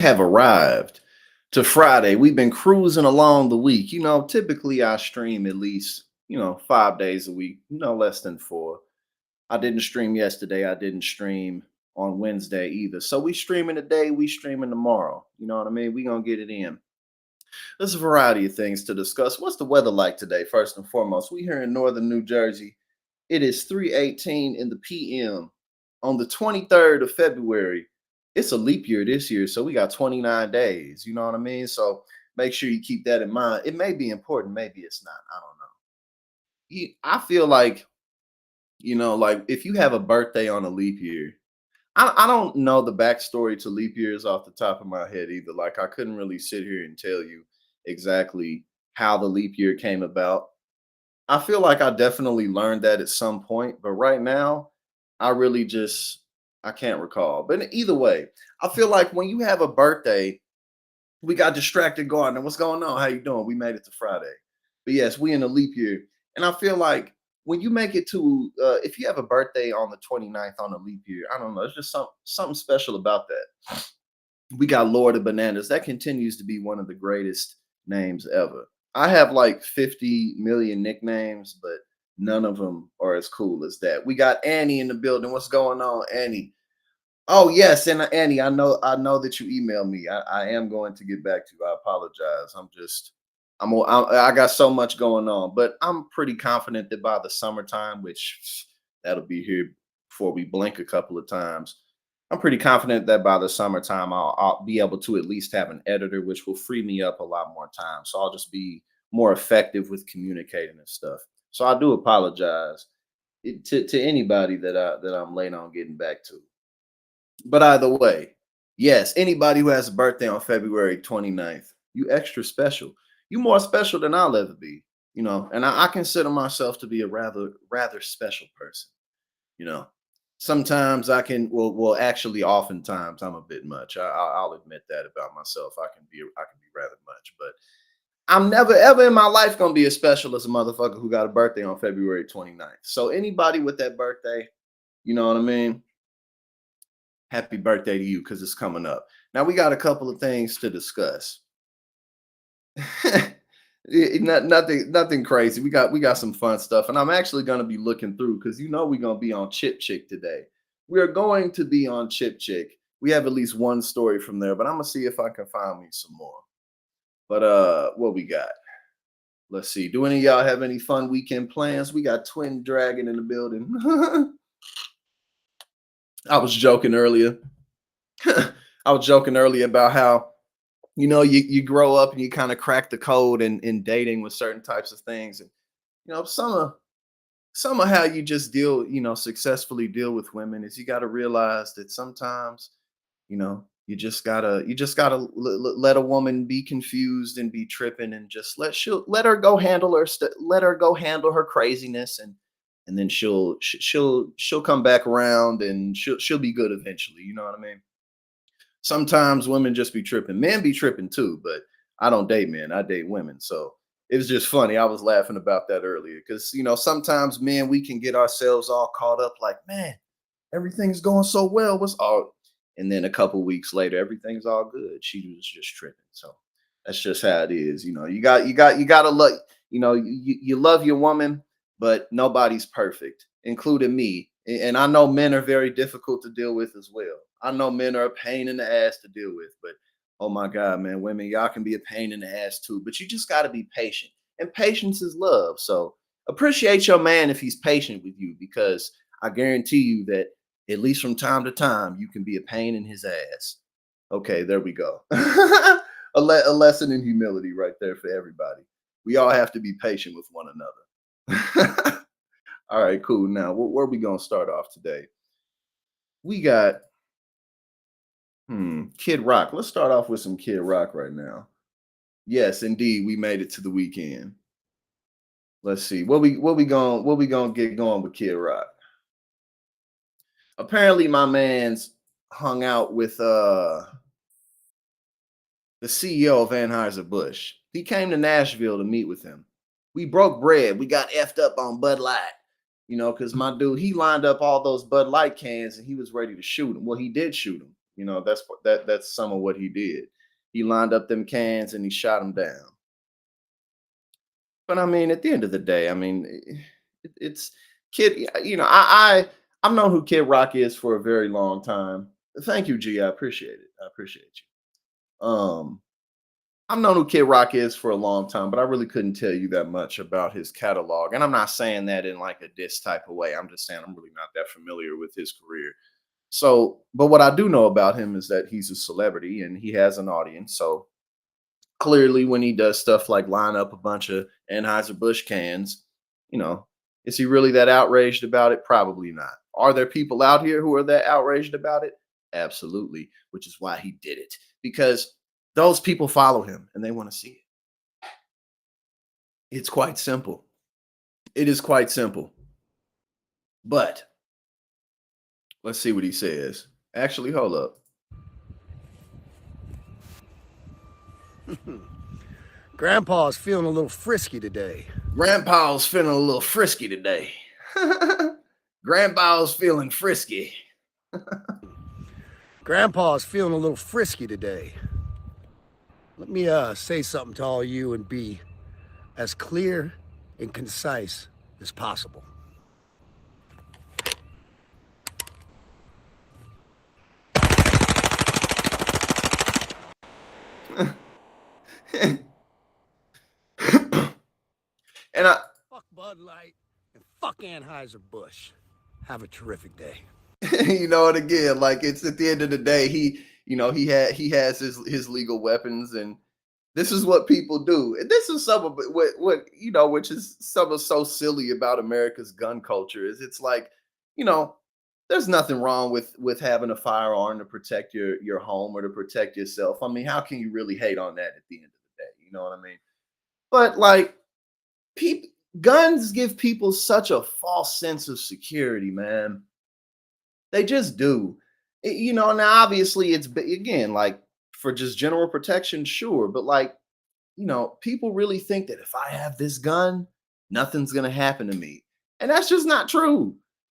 Have arrived to Friday. We've been cruising along the week. Typically I stream at least, 5 days a week, no less than four. I didn't stream yesterday. I didn't stream on Wednesday either. So we streaming today, we streaming tomorrow. You know what I mean? We gonna get it in. There's a variety of things to discuss. What's the weather like today, first and foremost? We here in northern New Jersey. It is 3:18 in the PM on the 23rd of February. It's a leap year this year, so we got 29 days. You know what I mean? So make sure you keep that in mind. It may be important, maybe it's not. I don't know. I feel like, like if you have a birthday on a leap year, I don't know the backstory to leap years off the top of my head either. Like I couldn't really sit here and tell you exactly how the leap year came about. I feel like I definitely learned that at some point, but right now, I really just I can't recall. But either way, I feel like when you have a birthday, we got distracted going. And what's going on? How you doing? We made it to Friday. But yes, we in a leap year. And I feel like when you make it to if you have a birthday on the 29th on a leap year, I don't know, it's just something special about that. We got Lord of Bananas. That continues to be one of the greatest names ever. I have like 50 million nicknames, but none of them are as cool as that. We got Annie in the building. What's going on, Annie? Oh yes, and Annie, I know that you emailed me. I am going to get back to you. I apologize. I got so much going on, but I'm pretty confident that by the summertime, which that'll be here before we blink a couple of times. I'm pretty confident that by the summertime, I'll be able to at least have an editor, which will free me up a lot more time. So I'll just be more effective with communicating and stuff. So I do apologize to anybody that I'm late on getting back to. But either way, yes, anybody who has a birthday on February 29th, you extra special. You more special than I'll ever be, and I consider myself to be a rather special person, you know. Sometimes well, actually, oftentimes I'm a bit much. I'll admit that about myself. I can be rather much, but I'm never ever in my life gonna be as special as a motherfucker who got a birthday on February 29th. So anybody with that birthday, you know what I mean? Happy birthday to you because it's coming up. Now we got a couple of things to discuss. Nothing crazy. We got some fun stuff, and I'm actually going to be looking through because we're going to be on Chip Chick today. We are going to be on Chip Chick. We have at least one story from there, but I'm gonna see if I can find me some more. But what we got? Let's see. Do any of y'all have any fun weekend plans? We got Twin Dragon in the building. I was joking earlier. I was joking earlier about how you grow up and you kind of crack the code in dating with certain types of things, and some of how you just deal successfully deal with women is you got to realize that sometimes you just gotta let a woman be confused and be tripping, and just let her go handle let her go handle her craziness, and then she'll come back around, and she'll be good eventually. You know what I mean? Sometimes women just be tripping. Men be tripping too, but I don't date men. I date women. So it was just funny. I was laughing about that earlier because sometimes men we can get ourselves all caught up like, man, everything's going so well. What's all and then a couple weeks later, everything's all good. She was just tripping. So that's just how it is. You gotta love, you love your woman, but nobody's perfect, including me. And I know men are very difficult to deal with as well. I know men are a pain in the ass to deal with, but oh my God, man, women, y'all can be a pain in the ass too. But you just gotta be patient. And patience is love. So appreciate your man if he's patient with you, because I guarantee you that at least from time to time, you can be a pain in his ass. Okay, there we go. A lesson in humility right there for everybody. We all have to be patient with one another. All right, cool. Now, where are we going to start off today? We got Kid Rock. Let's start off with some Kid Rock right now. Yes, indeed, we made it to the weekend. Let's see. What we going to get going with Kid Rock? Apparently my man's hung out with the CEO of Anheuser-Busch. He came to Nashville to meet with him. We broke bread. We got effed up on Bud Light, because my dude, he lined up all those Bud Light cans and he was ready to shoot him. Well, he did shoot him. That's some of what he did. He lined up them cans and he shot them down. But I mean, at the end of the day, I mean, it's Kid. I've known who Kid Rock is for a very long time. Thank you, G. I appreciate it. I appreciate you. I've known who Kid Rock is for a long time, but I really couldn't tell you that much about his catalog. And I'm not saying that in like a diss type of way. I'm just saying I'm really not that familiar with his career. So, but what I do know about him is that he's a celebrity and he has an audience. So clearly, when he does stuff like line up a bunch of Anheuser-Busch cans, you know, is he really that outraged about it? Probably not. Are there people out here who are that outraged about it? Absolutely, which is why he did it, because those people follow him and they want to see it. It's quite simple. It is quite simple. But let's see what he says. Actually, hold up. Grandpa's feeling a little frisky today. Grandpa's feeling a little frisky today. Grandpa's feeling frisky. Grandpa's feeling a little frisky today. Let me say something to all you and be as clear and concise as possible. And Fuck Bud Light and fuck Anheuser-Busch. Have a terrific day. and again, like it's at the end of the day, he has his legal weapons, and this is what people do. And this is some of what which is some of so silly about America's gun culture is it's like, you know, there's nothing wrong with having a firearm to protect your home or to protect yourself. I mean, how can you really hate on that at the end of the day? You know what I mean? But like people guns give people such a false sense of security, man. They just do. Now obviously again, like for just general protection, sure, but like, people really think that if I have this gun, nothing's gonna happen to me. And that's just not true.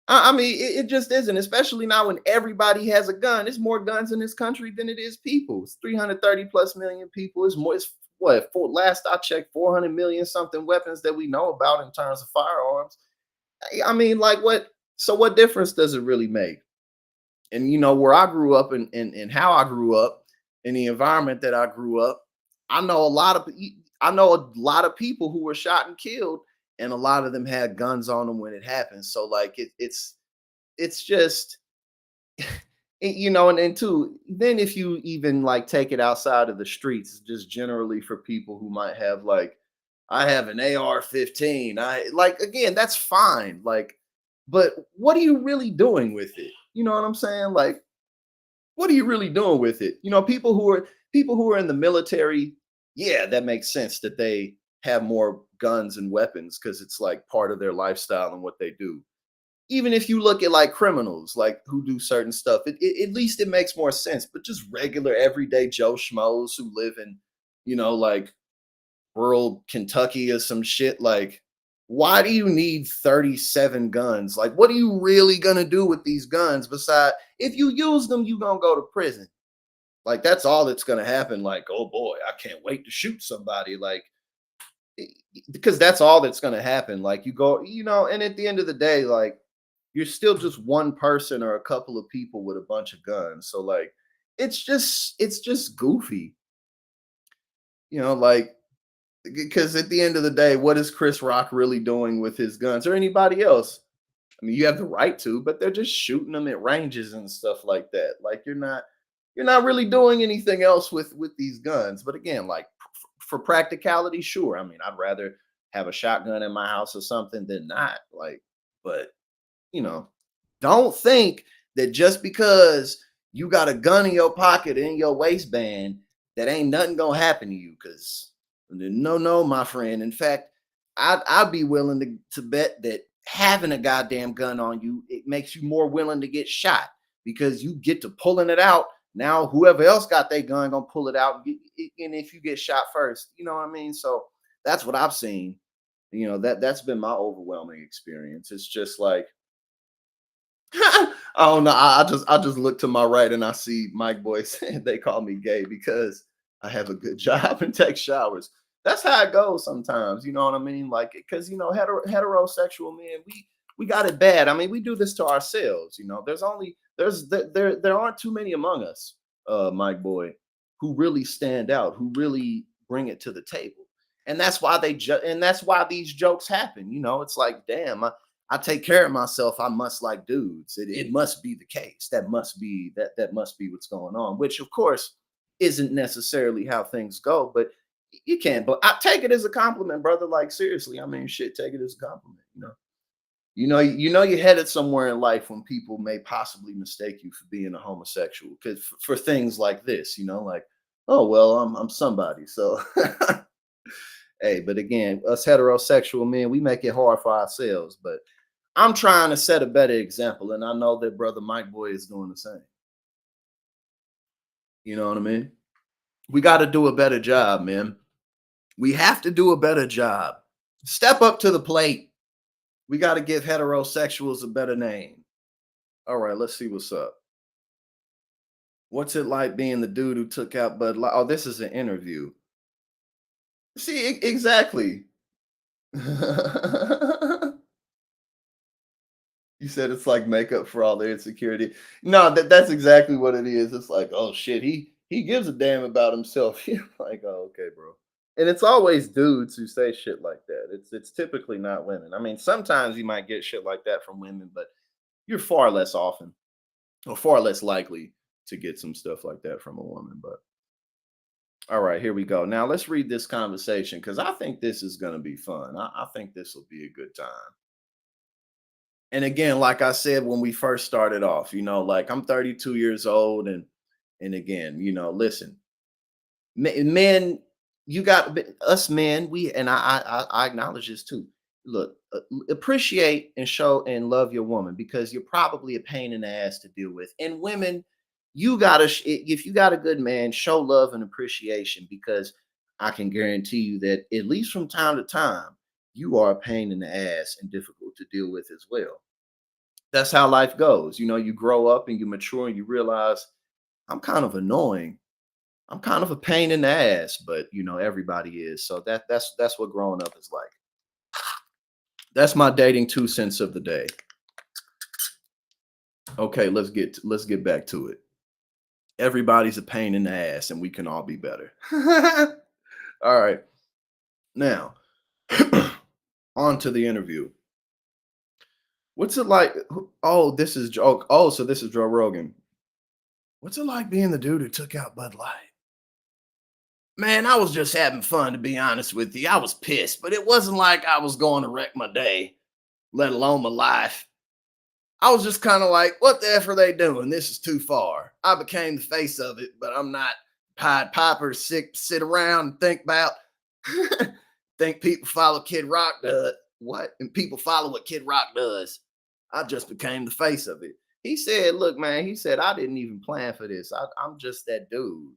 I mean, it just isn't, especially now when everybody has a gun. There's more guns in this country than it is people. It's 330 plus million people. It's more, it's what, for last I checked, 400 million something weapons that we know about in terms of firearms. I mean, like what? So what difference does it really make? And where I grew up and how I grew up in the environment that I grew up, I know a lot of people who were shot and killed, and a lot of them had guns on them when it happened. So like it's just and two, then if you even like take it outside of the streets, just generally for people who might have like, I have an AR-15. I like again, that's fine. Like, but what are you really doing with it? You know what I'm saying? Like, what are you really doing with it? People who are in the military, yeah, that makes sense that they have more guns and weapons because it's like part of their lifestyle and what they do. Even if you look at like criminals, like who do certain stuff, at least it makes more sense. But just regular everyday Joe schmoes who live in, like rural Kentucky or some shit, like why do you need 37 guns? Like, what are you really gonna do with these guns? Besides, if you use them, you gonna go to prison. Like, that's all that's gonna happen. Like, oh boy, I can't wait to shoot somebody. Like, because that's all that's gonna happen. Like, you go, and at the end of the day, like, you're still just one person or a couple of people with a bunch of guns. So, like, it's just goofy. Like, because at the end of the day, what is Chris Rock really doing with his guns or anybody else? I mean, you have the right to, but they're just shooting them at ranges and stuff like that. Like you're not really doing anything else with these guns. But again, like for practicality, sure. I mean, I'd rather have a shotgun in my house or something than not. Like, but you know, don't think that just because you got a gun in your pocket in your waistband that ain't nothing gonna happen to you. Cause no, no, my friend. In fact, I'd be willing to bet that having a goddamn gun on you, it makes you more willing to get shot because you get to pulling it out. Now, whoever else got their gun gonna pull it out, and if you get shot first, you know what I mean. So that's what I've seen. That's been my overwhelming experience. It's just like I don't know. I just look to my right and I see Mike Boy saying they call me gay because I have a good job and take showers. That's how it goes sometimes. You know what I mean? Like, because heterosexual men, we got it bad. I mean, we do this to ourselves. You know, there aren't too many among us, Mike Boy, who really stand out, who really bring it to the table. And that's why and that's why these jokes happen. You know, it's like, damn, I take care of myself. I must like dudes. It must be the case. That must be what's going on. Which, of course, isn't necessarily how things go. But you can't. But I take it as a compliment, brother. Like seriously, I mean, shit. Take it as a compliment. You're headed somewhere in life when people may possibly mistake you for being a homosexual because for things like this. Like, oh well, I'm somebody. So hey, but again, us heterosexual men, we make it hard for ourselves. But I'm trying to set a better example, and I know that brother Mike Boy is doing the same. You know what I mean? We got to do a better job, man. We have to do a better job. Step up to the plate. We got to give heterosexuals a better name. All right, let's see what's up. What's it like being the dude who took out Bud Light? Oh, this is an interview. See, exactly. You said it's like makeup for all their insecurity. No, that's exactly what it is. It's like, oh shit, he gives a damn about himself. You're like, oh, okay, bro. And it's always dudes who say shit like that. It's typically not women. I mean, sometimes you might get shit like that from women, but you're far less often or far less likely to get some stuff like that from a woman. But all right, here we go. Now let's read this conversation because I think this is gonna be fun. I think this will be a good time. And again, like I said when we first started off, like I'm 32 years old, and again, listen, men, you got us men. We and I acknowledge this too. Look, appreciate and show and love your woman because you're probably a pain in the ass to deal with. And women, you gotta if you got a good man, show love and appreciation because I can guarantee you that at least from time to time, you are a pain in the ass and difficult to deal with as well. That's how life goes. You grow up and you mature and you realize I'm kind of annoying. I'm kind of a pain in the ass, but everybody is. So that's what growing up is like. That's my dating 2 cents of the day. Okay, let's get back to it. Everybody's a pain in the ass and we can all be better. All right. Now, on to the interview. What's it like? Oh, this is joke. Oh, so this is Joe Rogan. What's it like being the dude who took out Bud Light? Man, I was just having fun, to be honest with you. I was pissed, but it wasn't like I was going to wreck my day, let alone my life. I was just kind of like, what the F are they doing? This is too far. I became the face of it, but I'm not Pied Piper sick, sit around and think about, think people follow Kid Rock does. What? And people follow what Kid Rock does. I just became the face of it. He said, look, man, he said, I didn't even plan for this. I'm just that dude.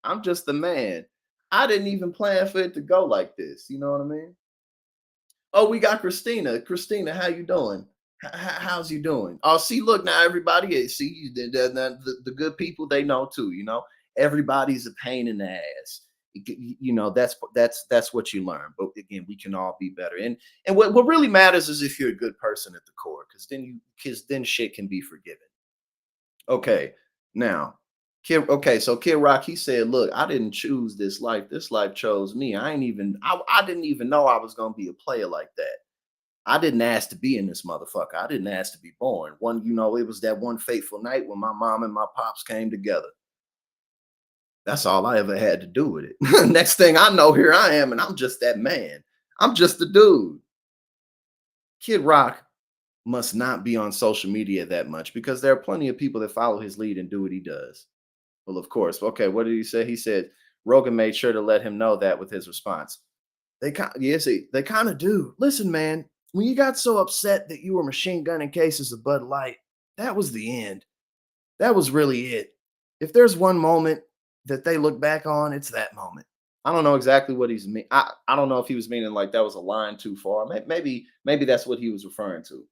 I'm just the man. I didn't even plan for it to go like this. You know what I mean? Oh, we got Christina. Christina, how you doing? How's you doing? Oh, see, look now, everybody. See, the good people they know too. Everybody's a pain in the ass. That's what you learn. But again, we can all be better. And what really matters is if you're a good person at the core, because then shit can be forgiven. Okay, now so Kid Rock, he said, "Look, I didn't choose this life. This life chose me. I didn't even know I was gonna be a player like that. I didn't ask to be in this motherfucker. I didn't ask to be born. It was that one fateful night when my mom and my pops came together. That's all I ever had to do with it. Next thing I know, here I am, and I'm just that man. I'm just a dude. Kid Rock must not be on social media that much because there are plenty of people that follow his lead and do what he does. Well, of course. Okay, what did he say? He said Rogan made sure to let him know that with his response. They kind of do. Listen, man, when you got so upset that you were machine gunning cases of Bud Light, that was the end. That was really it. If there's one moment that they look back on, it's that moment. I don't know exactly what he's mean. I don't know if he was meaning like that was a line too far. Maybe that's what he was referring to.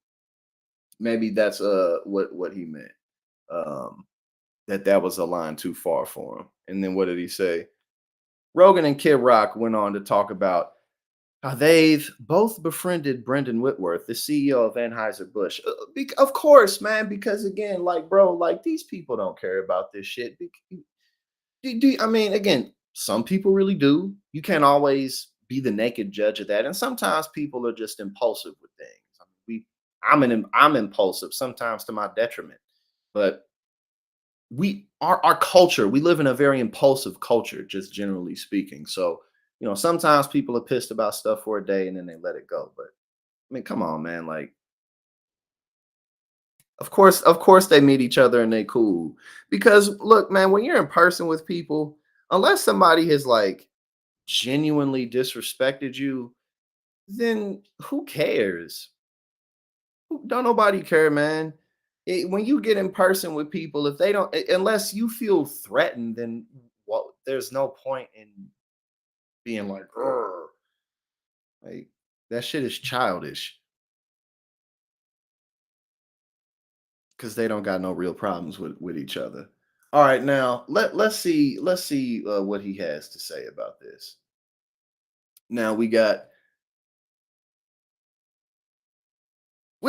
Maybe that's what he meant. Um, that was a line too far for him. And then what did he say? Rogan and Kid Rock went on to talk about how they've both befriended Brendan Whitworth, the CEO of Anheuser-Busch. Of course, man, because again, like, bro, like these people don't care about this shit. I mean, again, some people really do. You can't always be the naked judge of that. And sometimes people are just impulsive with things. I mean, I'm impulsive, sometimes to my detriment. But our culture, we live in a very impulsive culture, just generally speaking. So, sometimes people are pissed about stuff for a day and then they let it go. But I mean, come on, man. Like, of course they meet each other and they cool. Because look, man, when you're in person with people, unless somebody has like genuinely disrespected you, then who cares? Don't nobody care, man. When you get in person with people, if they don't, unless you feel threatened, then well, there's no point in being like, "Grr." Like that shit is childish because they don't got no real problems with each other. All right, now let's see what he has to say about this. Now we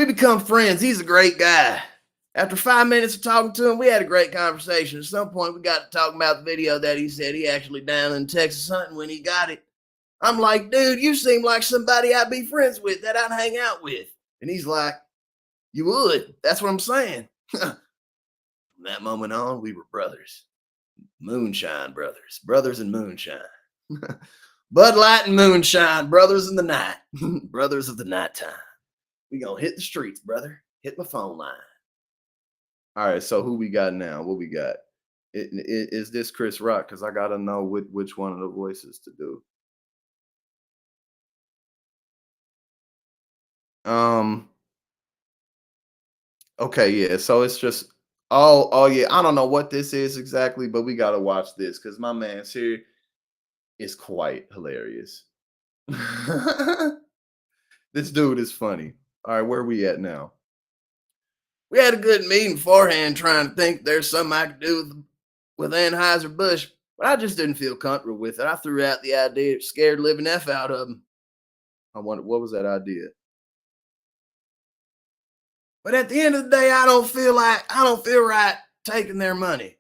become friends. He's a great guy. After 5 minutes of talking to him, we had a great conversation. At some point, we got to talking about the video that he said he actually down in Texas hunting when he got it. I'm like, dude, you seem like somebody I'd be friends with, that I'd hang out with. And he's like, you would. That's what I'm saying. From that moment on, we were brothers. Moonshine brothers. Brothers in moonshine. Bud Light and moonshine. Brothers in the night. Brothers of the nighttime. We gonna hit the streets, brother. Hit my phone line. All right, so who we got now? What we got? Is this Chris Rock? Because I gotta know which one of the voices to do. Um. Okay, yeah. So it's just oh yeah. I don't know what this is exactly, but we gotta watch this because my man's here is quite hilarious. This dude is funny. All right, where we at now? We had a good meeting beforehand, trying to think there's something I could do with Anheuser-Busch, but I just didn't feel comfortable with it. I threw out the idea, scared living F out of him. I wonder what was that idea? But at the end of the day, I don't feel right taking their money.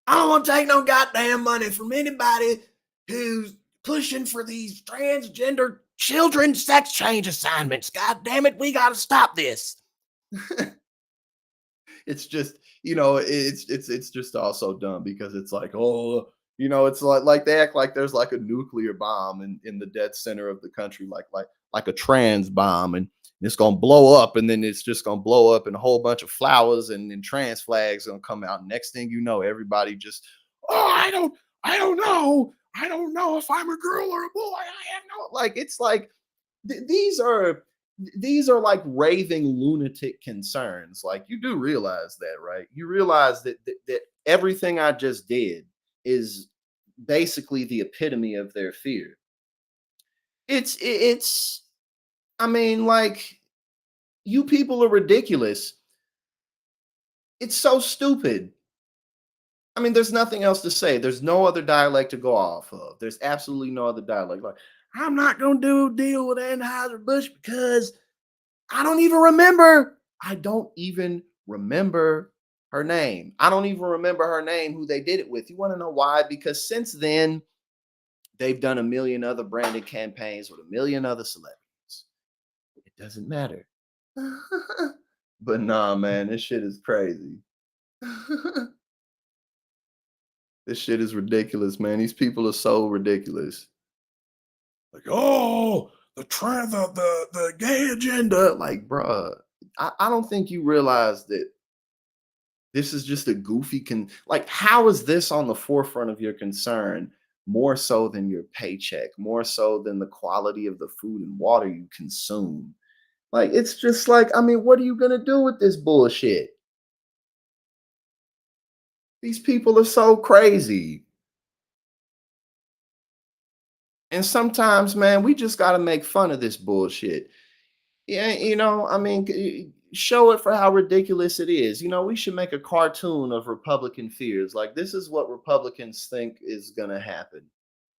I don't want to take no goddamn money from anybody who's pushing for these transgender children sex change assignments. God damn it, we got to stop this. It's just it's just also dumb because it's like, oh, it's like they act like there's like a nuclear bomb in the dead center of the country, like a trans bomb, and it's gonna blow up, and then it's just gonna blow up, and a whole bunch of flowers and trans flags gonna come out. Next thing you know, everybody just, oh, I don't know if I'm a girl or a boy. I have no, like, it's like th- these are these are like raving lunatic concerns. Like, you do realize that, right? You realize that everything I just did is basically the epitome of their fear. It's I mean, like, you people are ridiculous. It's so stupid. I mean, there's nothing else to say. There's no other dialect to go off of. There's absolutely no other dialect. Like, I'm not gonna do a deal with Anheuser-Busch because I don't even remember her name. I don't even remember her name, who they did it with. You want to know why? Because since then, they've done a million other branded campaigns with a million other celebrities. It doesn't matter. But nah, man, this shit is crazy. This shit is ridiculous, man. These people are so ridiculous. Like, oh, the gay agenda. Like, bruh, I don't think you realize that this is just a goofy like, how is this on the forefront of your concern more so than your paycheck, more so than the quality of the food and water you consume? Like, it's just like, I mean, what are you gonna do with this bullshit? These people are so crazy. And sometimes, man, we just gotta make fun of this bullshit. Yeah, I mean, show it for how ridiculous it is. We should make a cartoon of Republican fears. Like, this is what Republicans think is gonna happen.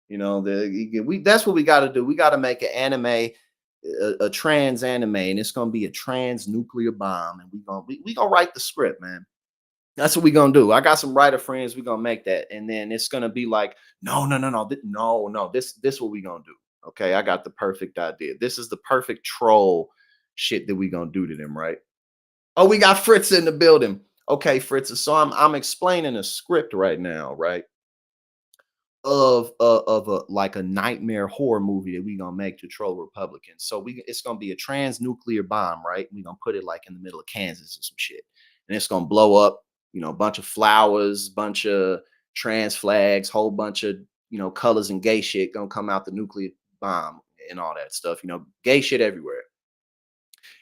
That's what we got to do. We got to make an anime, a trans anime, and it's gonna be a trans nuclear bomb, and we gonna write the script, man. That's what we gonna do. I got some writer friends. We gonna make that, and then it's gonna be like, no, no, no, no, no, no. This what we gonna do. Okay, I got the perfect idea. This is the perfect troll shit that we gonna do to them, right? Oh, we got Fritz in the building. Okay, Fritz. So I'm explaining a script right now, right? Of a like a nightmare horror movie that we gonna make to troll Republicans. So it's gonna be a trans nuclear bomb, right? We gonna put it like in the middle of Kansas or some shit, and it's gonna blow up. A bunch of flowers, bunch of trans flags, whole bunch of colors and gay shit gonna come out the nuclear bomb and all that stuff. Gay shit everywhere.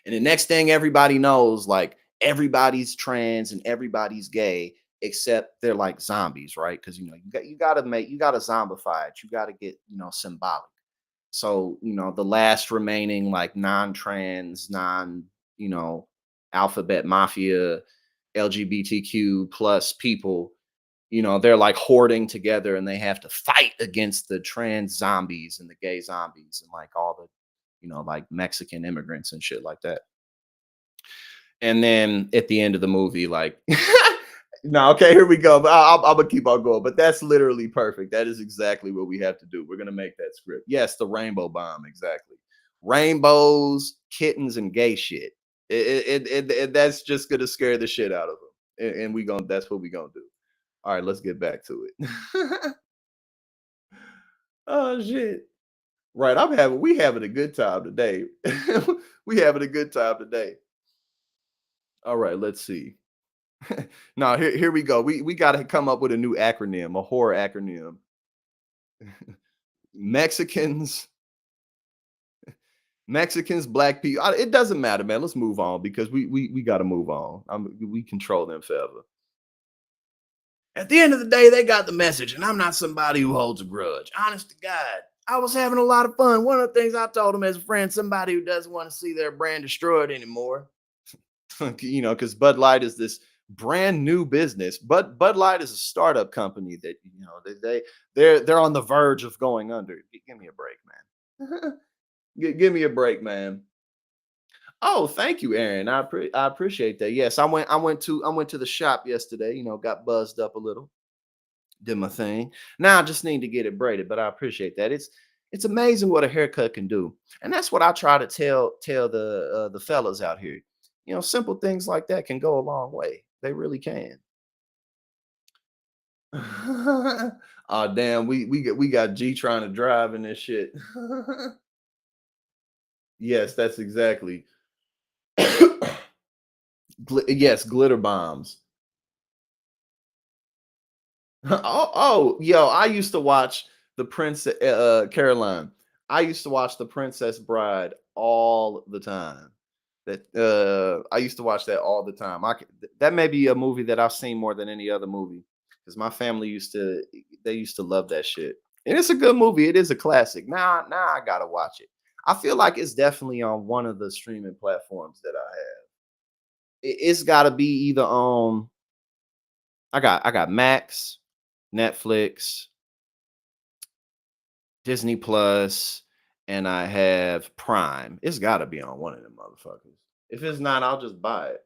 And the next thing everybody knows, like everybody's trans and everybody's gay, except they're like zombies, right? Because you gotta zombify it. You gotta get symbolic. So the last remaining like non-trans, you know alphabet mafia, LGBTQ plus people, they're like hoarding together and they have to fight against the trans zombies and the gay zombies and like all the like Mexican immigrants and shit like that. And then at the end of the movie, like, no, okay, here we go. But I'm gonna keep on going. But that's literally perfect. That is exactly what we have to do. We're gonna make that script. Yes, the rainbow bomb, exactly. Rainbows, kittens, and gay shit. That's just gonna scare the shit out of them. And we gonna that's what we gonna do. All right, let's get back to it. Oh shit. Right, we having a good time today. We having a good time today. All right, let's see. Now here we go. We got to come up with a new acronym, a horror acronym. Mexicans, Mexicans, black people. It doesn't matter, man. Let's move on because we got to move on. We control them forever. At the end of the day, they got the message, and I'm not somebody who holds a grudge. Honest to God, I was having a lot of fun. One of the things I told him as a friend, somebody who doesn't want to see their brand destroyed anymore. Because Bud Light is this brand new business. But Bud Light is a startup company that they're on the verge of going under. Give me a break, man. Give me a break, man. Oh, thank you, Aaron. I appreciate that. Yes, I went to the shop yesterday. Got buzzed up a little, did my thing. Now I just need to get it braided, but I appreciate that. It's amazing what a haircut can do, and that's what I try to tell the fellas out here. Simple things like that can go a long way. They really can. Oh damn, we got G trying to drive in this shit. Yes, that's exactly. Yes, glitter bombs. Yo, I used to watch the Princess Caroline. I used to watch the Princess Bride all the time. That I used to watch that all the time. That may be a movie that I've seen more than any other movie because my family used to love that shit. And it's a good movie. It is a classic. Now I gotta watch it. I feel like it's definitely on one of the streaming platforms that I have. It's got to be either on. I got Max, Netflix, Disney Plus, and I have Prime. It's got to be on one of them motherfuckers. If it's not, I'll just buy it.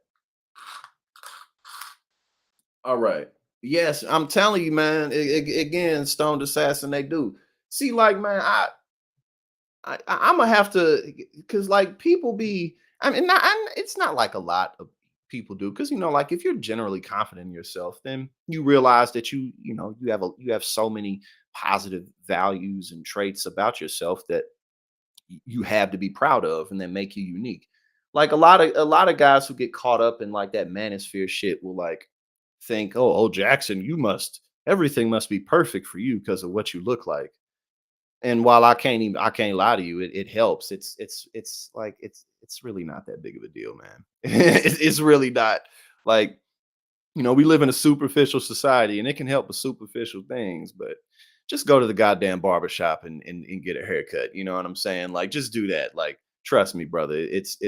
All right. Yes, I'm telling you, man. Again, Stoned Assassin, they do. See, like, man, I'm gonna have to, because like people be. I mean, it's not like a lot of people do, because like if you're generally confident in yourself, then you realize that you have so many positive values and traits about yourself that you have to be proud of and that make you unique. Like a lot of guys who get caught up in like that manosphere shit will like think, oh Jackson, everything must be perfect for you because of what you look like. And while I can't lie to you, it helps. It's really not that big of a deal, man. It's really not. Like, we live in a superficial society and it can help with superficial things, but just go to the goddamn barbershop and get a haircut. You know what I'm saying? Like, just do that. Like, trust me, brother. It's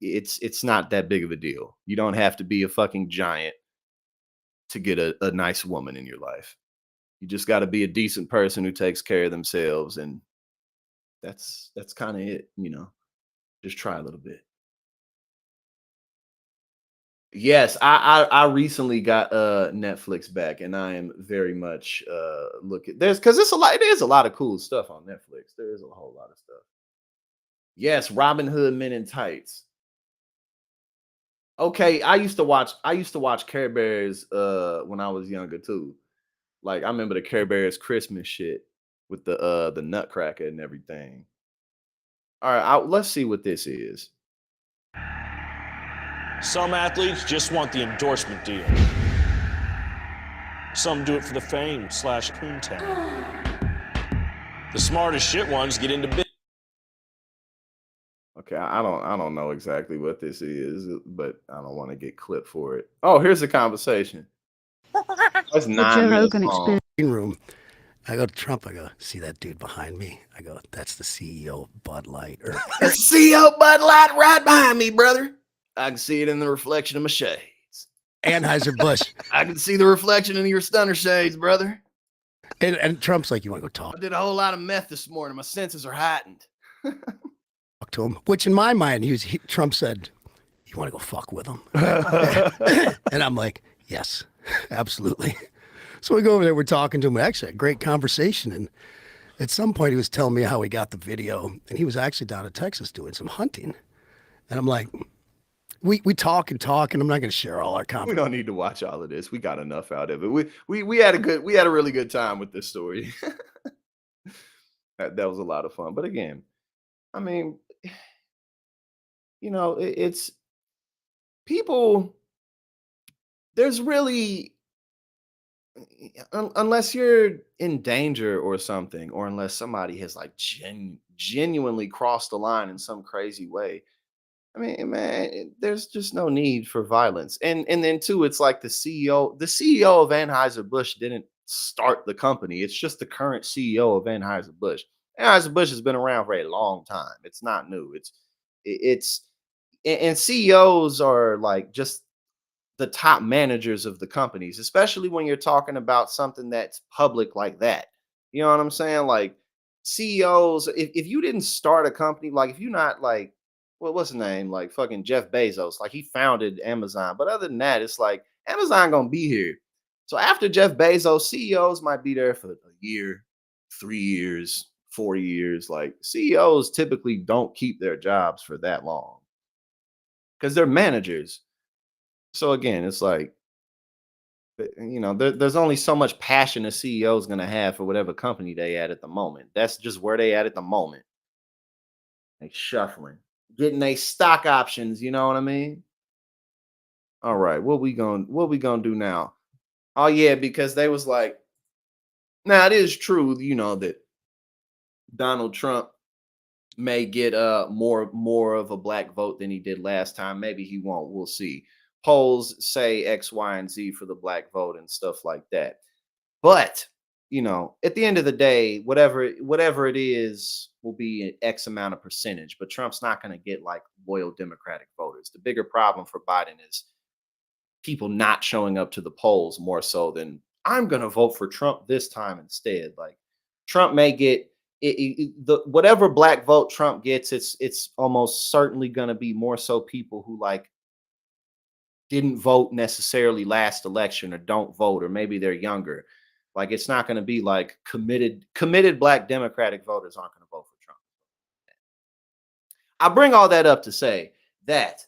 it's not that big of a deal. You don't have to be a fucking giant to get a nice woman in your life. You just got to be a decent person who takes care of themselves, and that's kind of it, you know. Just try a little bit. Yes, I recently got Netflix back, and I am very much looking there's because it's a lot. It is a lot of cool stuff on Netflix. There is a whole lot of stuff. Yes, Robin Hood Men in Tights. Okay, I used to watch Care Bears when I was younger too. Like I remember the Care Bears Christmas shit with the Nutcracker and everything. All right, let's see what this is. Some athletes just want the endorsement deal. Some do it for the fame / poontang. The smartest shit ones get into business. Okay, I don't know exactly what this is, but I don't want to get clipped for it. Oh, here's the conversation. That's The 9 Joe minutes Rogan long. experience. room. I go to Trump. I go, see that dude behind me? I go, that's the CEO of Bud Light. Or CEO Bud Light right behind me, brother. I can see it in the reflection of my shades. Anheuser-Busch. I can see the reflection in your stunner shades, brother. And Trump's like, you want to go I did a whole lot of meth this morning. My senses are heightened. talk to him? Which in my mind, Trump said, you want to go fuck with him? And I'm like, yes, absolutely. So we go over there, we're talking to him. Actually, a great conversation. And at some point, he was telling me how he got the video. And he was actually down in Texas doing some hunting. And I'm like, we talk and talk, and I'm not going to share all our We conversations. don't need to watch all of this. We got enough out of it. We had a really good time with this story. That was a lot of fun. But again, I mean, it's people. There's really unless you're in danger or something, or unless somebody has like genuinely crossed the line in some crazy way. I mean, man, there's just no need for violence. And then too, it's like the CEO of Anheuser-Busch didn't start the company. It's just the current CEO of Anheuser-Busch. Anheuser-Busch has been around for a long time. It's not new. It's and CEOs are like just the top managers of the companies, especially when you're talking about something that's public like that. You know what I'm saying? Like CEOs, if you didn't start a company, like if you're not like, well, what's his name? Like fucking Jeff Bezos, like he founded Amazon. But other than that, it's like Amazon gonna be here. So after Jeff Bezos, CEOs might be there for a year, 3 years, 4 years. Like CEOs typically don't keep their jobs for that long because they're managers. So again, it's like there's only so much passion a CEO is going to have for whatever company they at the moment. That's just where they at the moment. They shuffling, getting they stock options. You know what I mean? All right, what we gonna do now? Oh yeah, because they was like, now it is true, that Donald Trump may get more of a black vote than he did last time. Maybe he won't. We'll see. Polls say X, Y, and Z for the black vote and stuff like that. But at the end of the day, whatever it is will be an X amount of percentage. But Trump's not going to get like loyal Democratic voters. The bigger problem for Biden is people not showing up to the polls more so than I'm going to vote for Trump this time instead. Like Trump may get the whatever black vote Trump gets, it's almost certainly going to be more so people who like didn't vote necessarily last election or don't vote, or maybe they're younger. Like it's not going to be like committed black Democratic voters aren't going to vote for Trump. I bring all that up to say that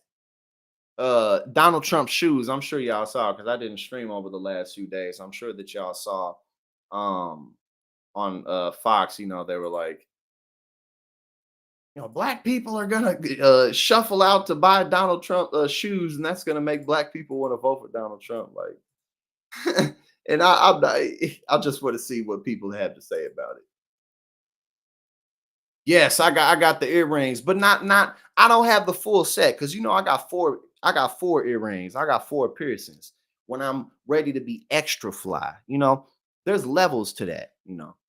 Donald Trump's shoes, I'm sure y'all saw because I didn't stream over the last few days. I'm sure that y'all saw um on Fox, they were like, black people are gonna shuffle out to buy Donald Trump shoes, and that's gonna make black people want to vote for Donald Trump. Like, and I just want to see what people have to say about it. Yes, I got the earrings, but not I don't have the full set because I got four earrings. I got four piercings. When I'm ready to be extra fly, there's levels to that.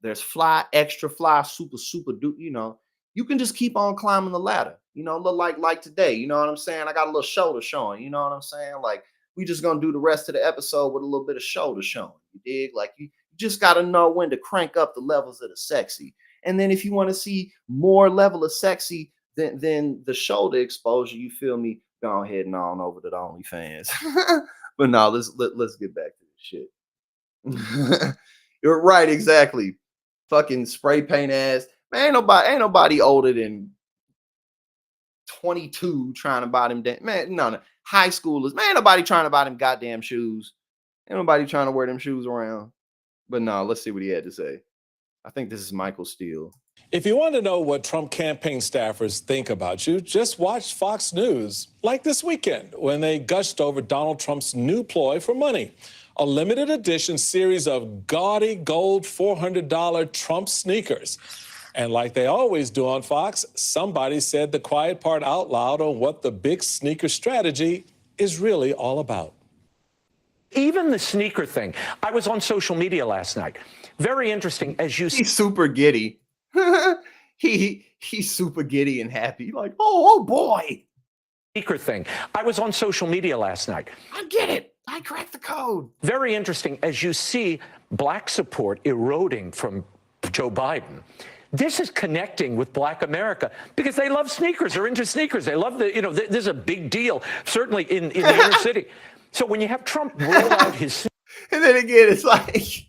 There's fly, extra fly, super, super duper, you can just keep on climbing the ladder. Look like today. You know what I'm saying? I got a little shoulder showing. You know what I'm saying? Like we just gonna do the rest of the episode with a little bit of shoulder showing. You dig? Like you just gotta know when to crank up the levels of the sexy. And then if you want to see more level of sexy than the shoulder exposure, you feel me? Go ahead and on over to the OnlyFans. But no, let's get back to this shit. You're right, exactly. Fucking spray paint ass. Man, ain't nobody older than 22 trying to buy them. Man, no. High schoolers. Man, ain't nobody trying to buy them goddamn shoes. Ain't nobody trying to wear them shoes around. But no, let's see what he had to say. I think this is Michael Steele. If you want to know what Trump campaign staffers think about you, just watch Fox News, like this weekend when they gushed over Donald Trump's new ploy for money, a limited edition series of gaudy gold $400 Trump sneakers. And like they always do on Fox, somebody said the quiet part out loud on what the big sneaker strategy is really all about. Even the sneaker thing. I was on social media last night. Very interesting, as you see. He's super giddy. He's super giddy and happy. Like, oh boy. Sneaker thing. I was on social media last night. I get it. I cracked the code. Very interesting, as you see black support eroding from Joe Biden. This is connecting with Black America because they love sneakers. They're into sneakers. They love this is a big deal, certainly in the inner city. So when you have Trump roll out his... And then again, it's like,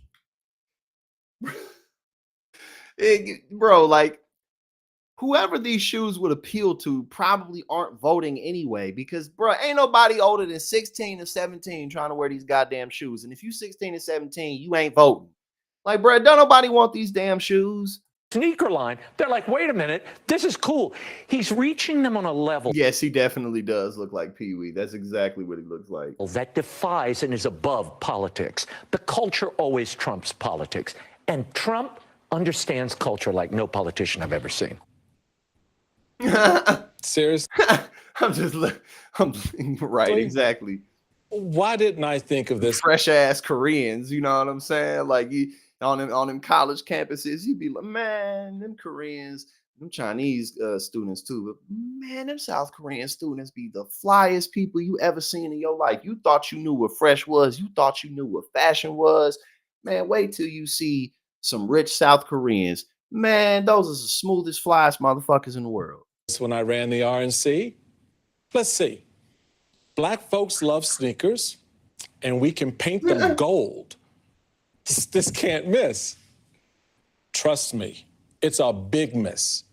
bro, like, whoever these shoes would appeal to probably aren't voting anyway because, bro, ain't nobody older than 16 or 17 trying to wear these goddamn shoes. And if you 16 and 17, you ain't voting. Like, bro, don't nobody want these damn shoes. Sneaker line, they're like, wait a minute, this is cool. He's reaching them on a level. Yes, he definitely does look like Pee Wee. That's exactly what he looks like. That defies and is above politics. The culture always trumps politics. And Trump understands culture like no politician I've ever seen. Seriously? I'm right, exactly. Why didn't I think of this? Fresh ass Koreans, you know what I'm saying? Like on them college campuses, you'd be like, man, them Koreans, them Chinese students too, but man, them South Korean students be the flyest people you ever seen in your life. You thought you knew what fresh was, you thought you knew what fashion was. Man, wait till you see some rich South Koreans. Man, those are the smoothest, flyest motherfuckers in the world. When I ran the RNC, let's see. Black folks love sneakers, and we can paint them gold. This can't miss. Trust me, it's a big miss.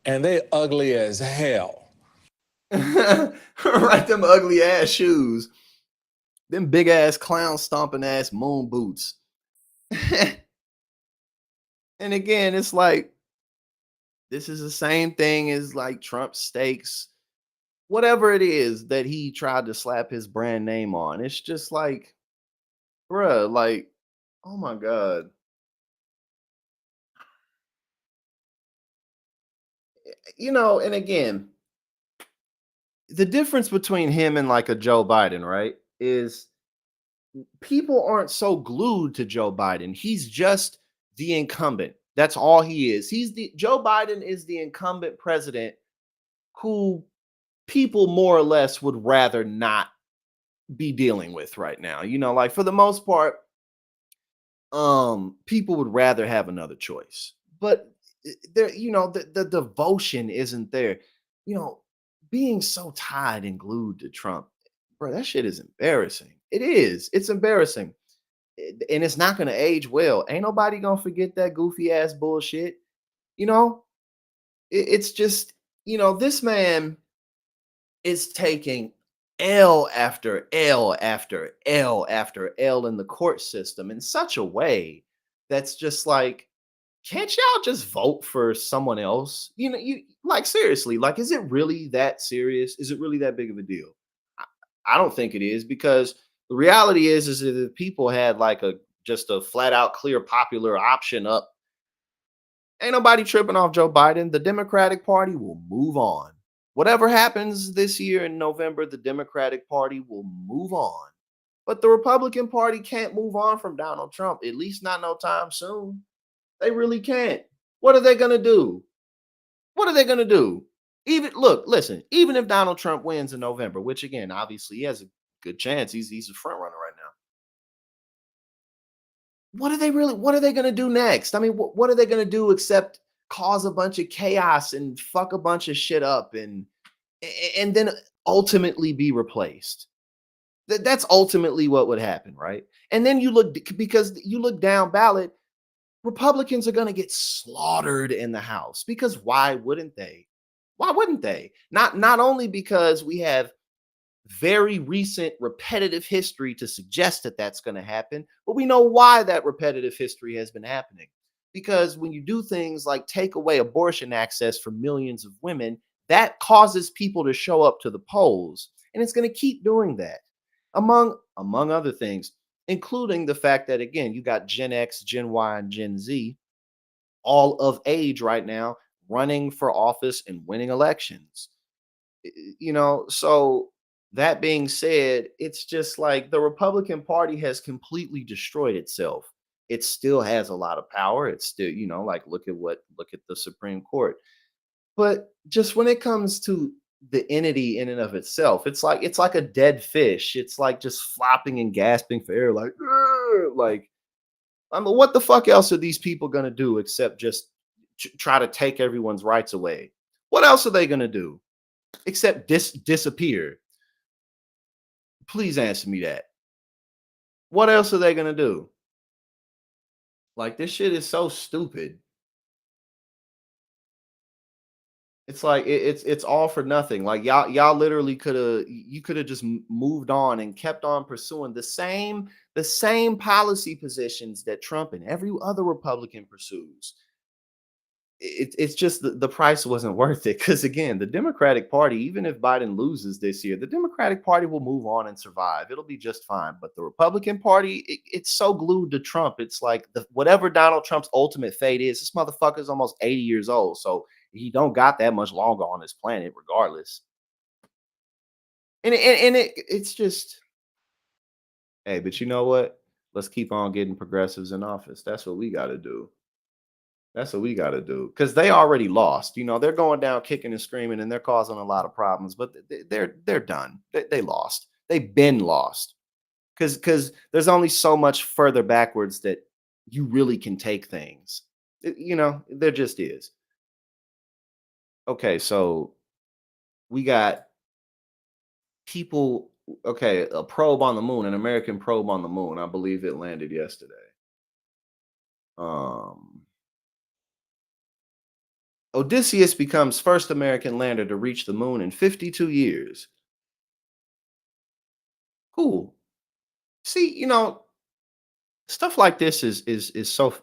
And they ugly as hell. Right, them ugly ass shoes. Them big ass clown stomping ass moon boots. And again, it's like, this is the same thing as like Trump steaks, whatever it is that he tried to slap his brand name on. It's just like, bruh, like, oh my God. And again, the difference between him and like a Joe Biden, right, is people aren't so glued to Joe Biden. He's just the incumbent. That's all he is. Joe Biden is the incumbent president who people more or less would rather not be dealing with right now. Like for the most part, people would rather have another choice. But there, the devotion isn't there. Being so tied and glued to Trump, bro, that shit is embarrassing. It is. It's embarrassing. And it's not going to age well. Ain't nobody going to forget that goofy ass bullshit. It's just, this man is taking L after L after L after L in the court system in such a way that's just like, can't y'all just vote for someone else? You like, seriously, like, is it really that serious? Is it really that big of a deal? I don't think it is, because the reality is that if people had like just a flat out clear popular option up, ain't nobody tripping off Joe Biden. The Democratic Party will move on. Whatever happens this year in November, the Democratic Party will move on. But the Republican Party can't move on from Donald Trump, at least not no time soon. They really can't. What are they going to do? What are they going to do? Listen, even if Donald Trump wins in November, which again, obviously he has a good chance. He's a front runner right now. What are they going to do next? I mean, what are they going to do except cause a bunch of chaos and fuck a bunch of shit up and then ultimately be replaced? That's ultimately what would happen, right? And then because you look down ballot, Republicans are going to get slaughtered in the House because why wouldn't they? Why wouldn't they? Not only because we have very recent repetitive history to suggest that that's going to happen, but we know why that repetitive history has been happening. Because when you do things like take away abortion access for millions of women, that causes people to show up to the polls, and it's going to keep doing that. Among other things, including the fact that again, you got Gen X, Gen Y, and Gen Z all of age right now running for office and winning elections. So that being said, it's just like the Republican Party has completely destroyed itself. It still has a lot of power. It's still, like look at the Supreme Court. But just when it comes to the entity in and of itself, it's like a dead fish. It's like just flopping and gasping for air, like, "Ugh," like I mean, what the fuck else are these people gonna do except just try to take everyone's rights away? What else are they gonna do except disappear? Please answer me that. What else are they gonna do? Like this shit is so stupid. It's like it's all for nothing. Like y'all literally could have just moved on and kept on pursuing the same policy positions that Trump and every other Republican pursues. It's just the price wasn't worth it because again, the Democratic Party, even if Biden loses this year, the Democratic Party will move on and survive. It'll be just fine. But the Republican Party, it's so glued to Trump. It's like whatever Donald Trump's ultimate fate is, this motherfucker's almost 80 years old. So he don't got that much longer on this planet, regardless. It's just, hey, but you know what? Let's keep on getting progressives in office. That's what we got to do. That's what we got to do because they already lost. They're going down kicking and screaming, and they're causing a lot of problems. But they're done. They lost. They've been lost because there's only so much further backwards that you really can take things. There just is. Okay, so we got people. Okay, a probe on the moon, an American probe on the moon. I believe it landed yesterday. Odysseus becomes first American lander to reach the moon in 52 years. Cool. See, stuff like this is so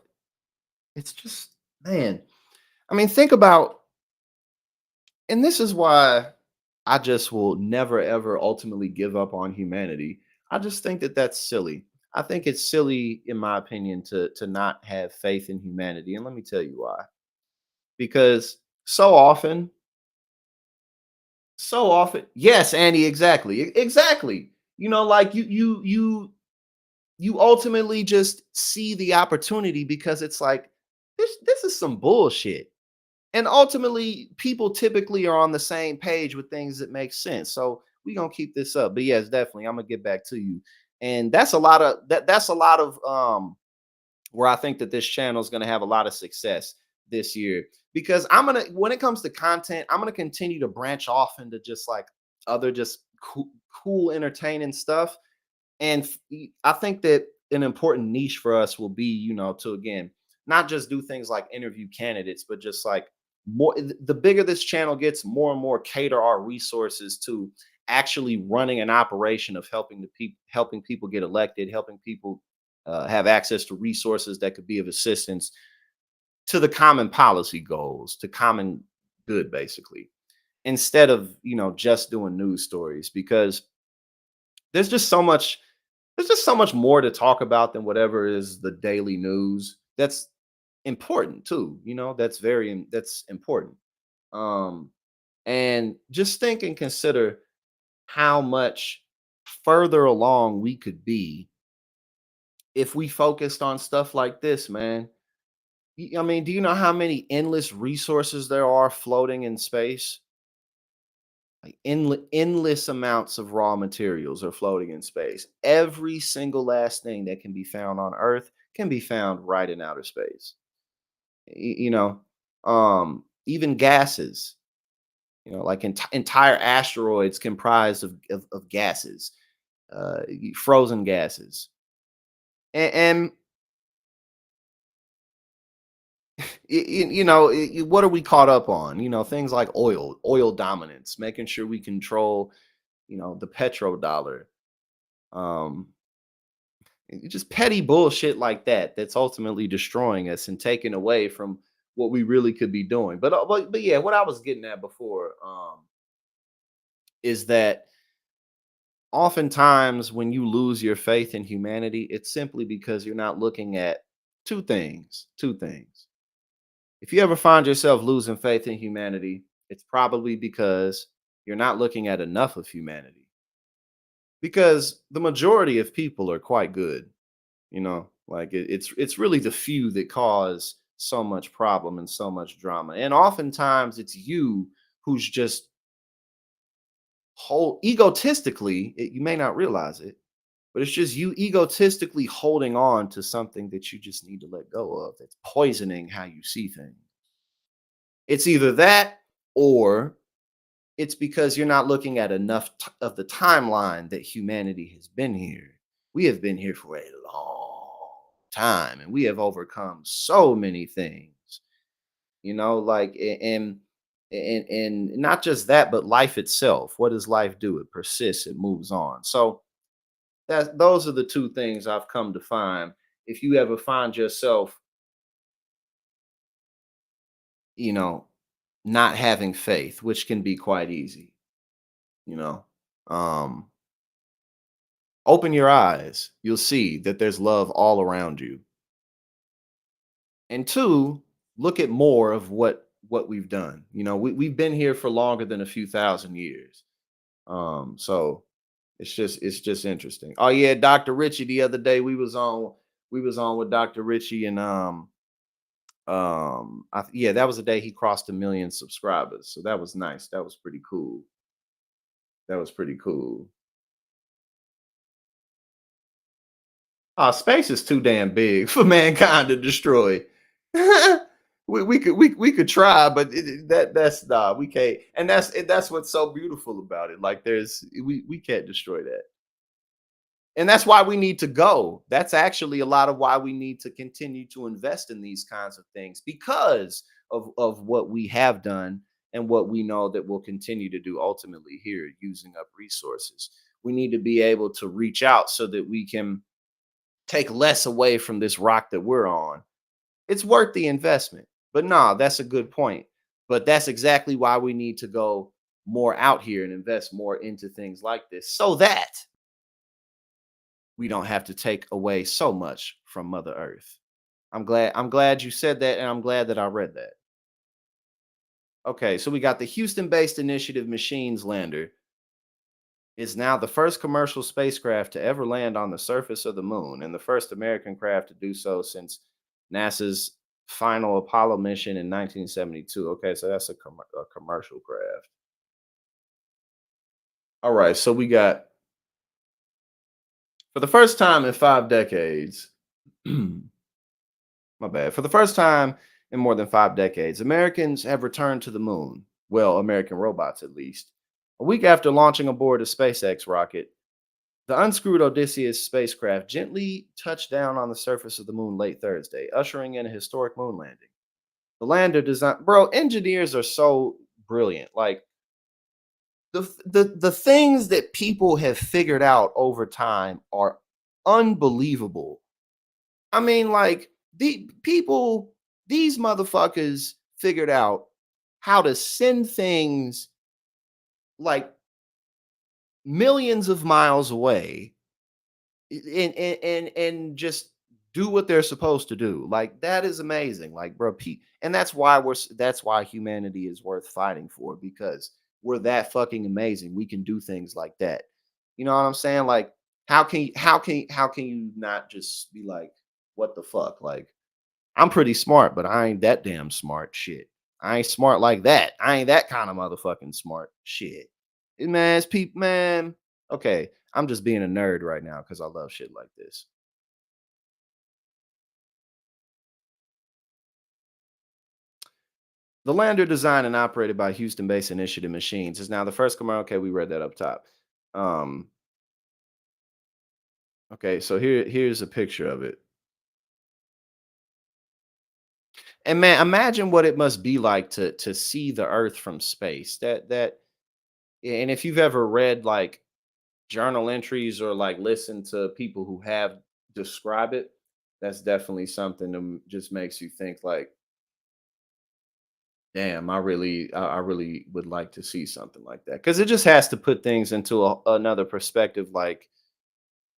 it's just man. I mean, think about and this is why I just will never ever ultimately give up on humanity. I just think that that's silly. I think it's silly in my opinion to not have faith in humanity and let me tell you why. Because so often, yes, Andy, exactly. Exactly. Like you ultimately just see the opportunity because it's like this is some bullshit. And ultimately, people typically are on the same page with things that make sense. So we're gonna keep this up. But yes, definitely, I'm gonna get back to you. And that's a lot of where I think that this channel is gonna have a lot of success this year. Because when it comes to content, I'm gonna continue to branch off into just like other just cool entertaining stuff. And I think that an important niche for us will be, to again, not just do things like interview candidates, but just like the bigger this channel gets, more and more cater our resources to actually running an operation of helping people get elected, helping people have access to resources that could be of assistance to the common policy goals, to common good, basically, instead of just doing news stories because there's just so much more to talk about than whatever is the daily news. That's important too. That's important. Um, and just think and consider how much further along we could be if we focused on stuff like this, man. I mean, do you know how many endless resources there are floating in space? Like endless amounts of raw materials are floating in space. Every single last thing that can be found on Earth can be found right in outer space. You know, even gases. Like entire asteroids comprised of gases, frozen gases, and what are we caught up on? Things like oil dominance, making sure we control, the petrodollar, um, just petty bullshit like that. That's ultimately destroying us and taking away from what we really could be doing. But yeah, what I was getting at before, is that oftentimes when you lose your faith in humanity, it's simply because you're not looking at two things. If you ever find yourself losing faith in humanity, it's probably because you're not looking at enough of humanity. Because the majority of people are quite good, like it's really the few that cause so much problem and so much drama. And oftentimes it's you who's just whole egotistically, you may not realize it, but it's just you egotistically holding on to something that you just need to let go of that's poisoning how you see things. It's either that, or it's because you're not looking at enough of the timeline that humanity has been here. We have been here for a long time and we have overcome so many things, like and not just that, but life itself. What does life do? It persists, it moves on. So those are the two things I've come to find. If you ever find yourself, you know, not having faith, which can be quite easy, you know, um, open your eyes. You'll see that there's love all around you. And two, look at more of what we've done. We've been here for longer than a few thousand years. So it's just interesting. Oh yeah, Dr. Richie, the other day we was on with Dr. Richie, and yeah, that was the day he crossed 1 million subscribers. So that was nice. That was pretty cool. That was pretty cool. Space is too damn big for mankind to destroy. We could try, but that's nah, we can't. And that's what's so beautiful about it. Like we can't destroy that. And that's why we need to go. That's actually a lot of why we need to continue to invest in these kinds of things, because of what we have done and what we know that we'll continue to do ultimately here, using up resources. We need to be able to reach out so that we can take less away from this rock that we're on. It's worth the investment. But nah, that's a good point. But that's exactly why we need to go more out here and invest more into things like this, so that we don't have to take away so much from Mother Earth. I'm glad you said that, and I'm glad that I read that. Okay, so we got the Houston-based Initiative Machines lander is now the first commercial spacecraft to ever land on the surface of the moon, and the first American craft to do so since NASA's final Apollo mission in 1972. Okay, so that's a commercial craft. All right, so we got, for the first time in 5 decades, my bad. For the first time in more than 5 decades, Americans have returned to the moon. Well, American robots, at least. A week after launching aboard a SpaceX rocket, the unscrewed Odysseus spacecraft gently touched down on the surface of the moon late Thursday, ushering in a historic moon landing. The lander design, bro, engineers are so brilliant. Like the things that people have figured out over time are unbelievable. I mean, like these motherfuckers figured out how to send things like millions of miles away, and just do what they're supposed to do. Like that is amazing. Like, bro, and that's why humanity is worth fighting for, because we're that fucking amazing. We can do things like that. You know what I'm saying? Like, how can you not just be like, what the fuck? Like, I'm pretty smart, but I ain't that damn smart. Shit. I ain't smart like that. I ain't that kind of motherfucking smart. Shit. Man, it's people, man. Okay. I'm just being a nerd right now because I love shit like this. The lander designed and operated by Houston-based Initiative Machines is now the first commercial. Okay, we read that up top. Um, okay, so here's a picture of it. And man, imagine what it must be like to see the Earth from space. And if you've ever read like journal entries or like listened to people who have describe it, that's definitely something that just makes you think like, damn, I really would like to see something like that because it just has to put things into another perspective. Like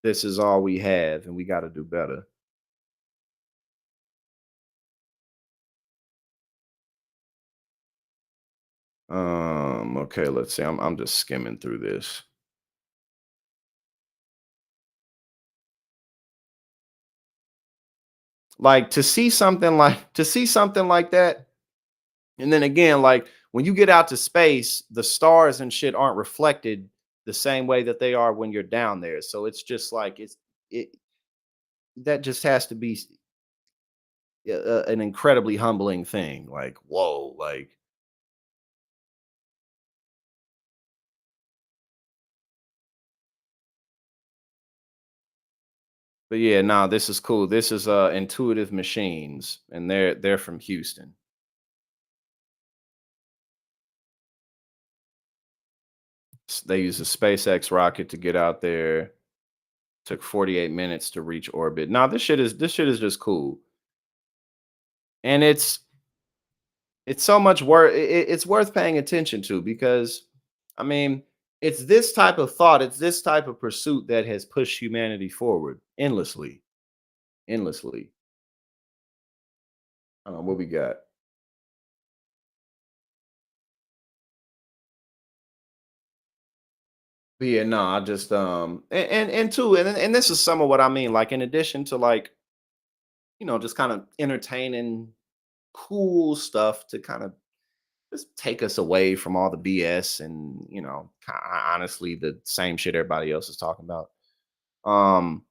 this is all we have, and we got to do better. Okay, let's see. I'm just skimming through this. Like to see something like that, and then again, like when you get out to space, the stars and shit aren't reflected the same way that they are when you're down there. So it's just like it that just has to be an incredibly humbling thing. Like, whoa, like but yeah, no, this is cool. This is Intuitive Machines, and they're from Houston. They use a SpaceX rocket to get out there. Took 48 minutes to reach orbit. Now this shit is just cool. And it's so much worth it's worth paying attention to because I mean, it's this type of thought, it's this type of pursuit that has pushed humanity forward endlessly, endlessly. I don't know what we got. But yeah, no, I just and two, and this is some of what I mean. Like in addition to like, just kind of entertaining cool stuff to kind of just take us away from all the BS and honestly the same shit everybody else is talking about. Um,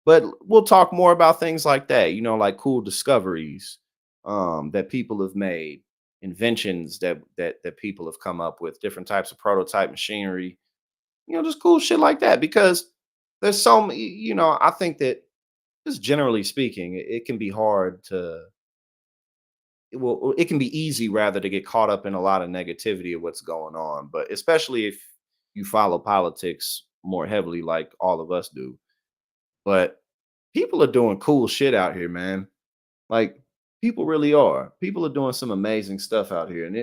but we'll talk more about things like that, like cool discoveries that people have made, inventions that people have come up with, different types of prototype machinery, just cool shit like that. Because there's so many, I think that just generally speaking, it can be hard to it can be easy rather to get caught up in a lot of negativity of what's going on, but especially if you follow politics more heavily like all of us do. But people are doing cool shit out here, man. Like people really are. People are doing some amazing stuff out here, and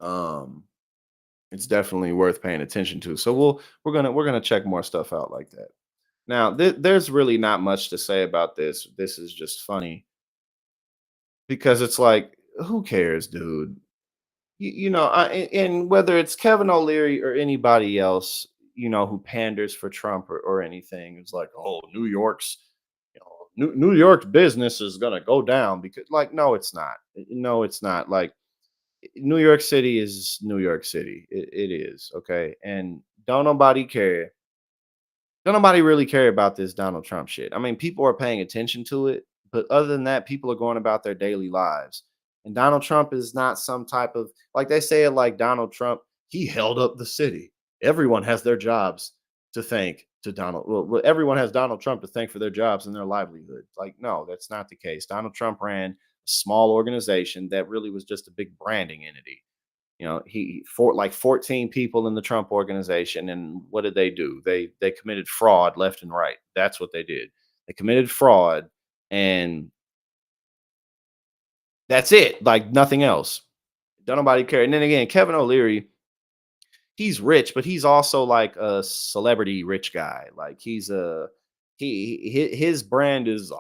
um it's definitely worth paying attention to. So we're gonna check more stuff out like that. Now, there's really not much to say about this. This is just funny because it's like, who cares, dude? And whether it's Kevin O'Leary or anybody else, who panders for Trump or anything, it's like, oh, New York's business is gonna go down because, like, no, it's not. No, it's not. Like, New York City is New York City. It is okay, and don't nobody really care about this Donald Trump shit. I mean, people are paying attention to it, but other than that, people are going about their daily lives. And Donald Trump is not some type of like they say it like Donald Trump, he held up the city. Everyone has their jobs to thank to Donald. Well, everyone has Donald Trump to thank for their jobs and their livelihood. Like, no, that's not the case. Donald Trump ran a small organization that really was just a big branding entity. He for like 14 people in the Trump organization, and what did they do? They committed fraud left and right. That's what they did. They committed fraud, and that's it. Like nothing else. Don't nobody care. And then again, Kevin O'Leary, he's rich, but he's also like a celebrity rich guy. Like his brand is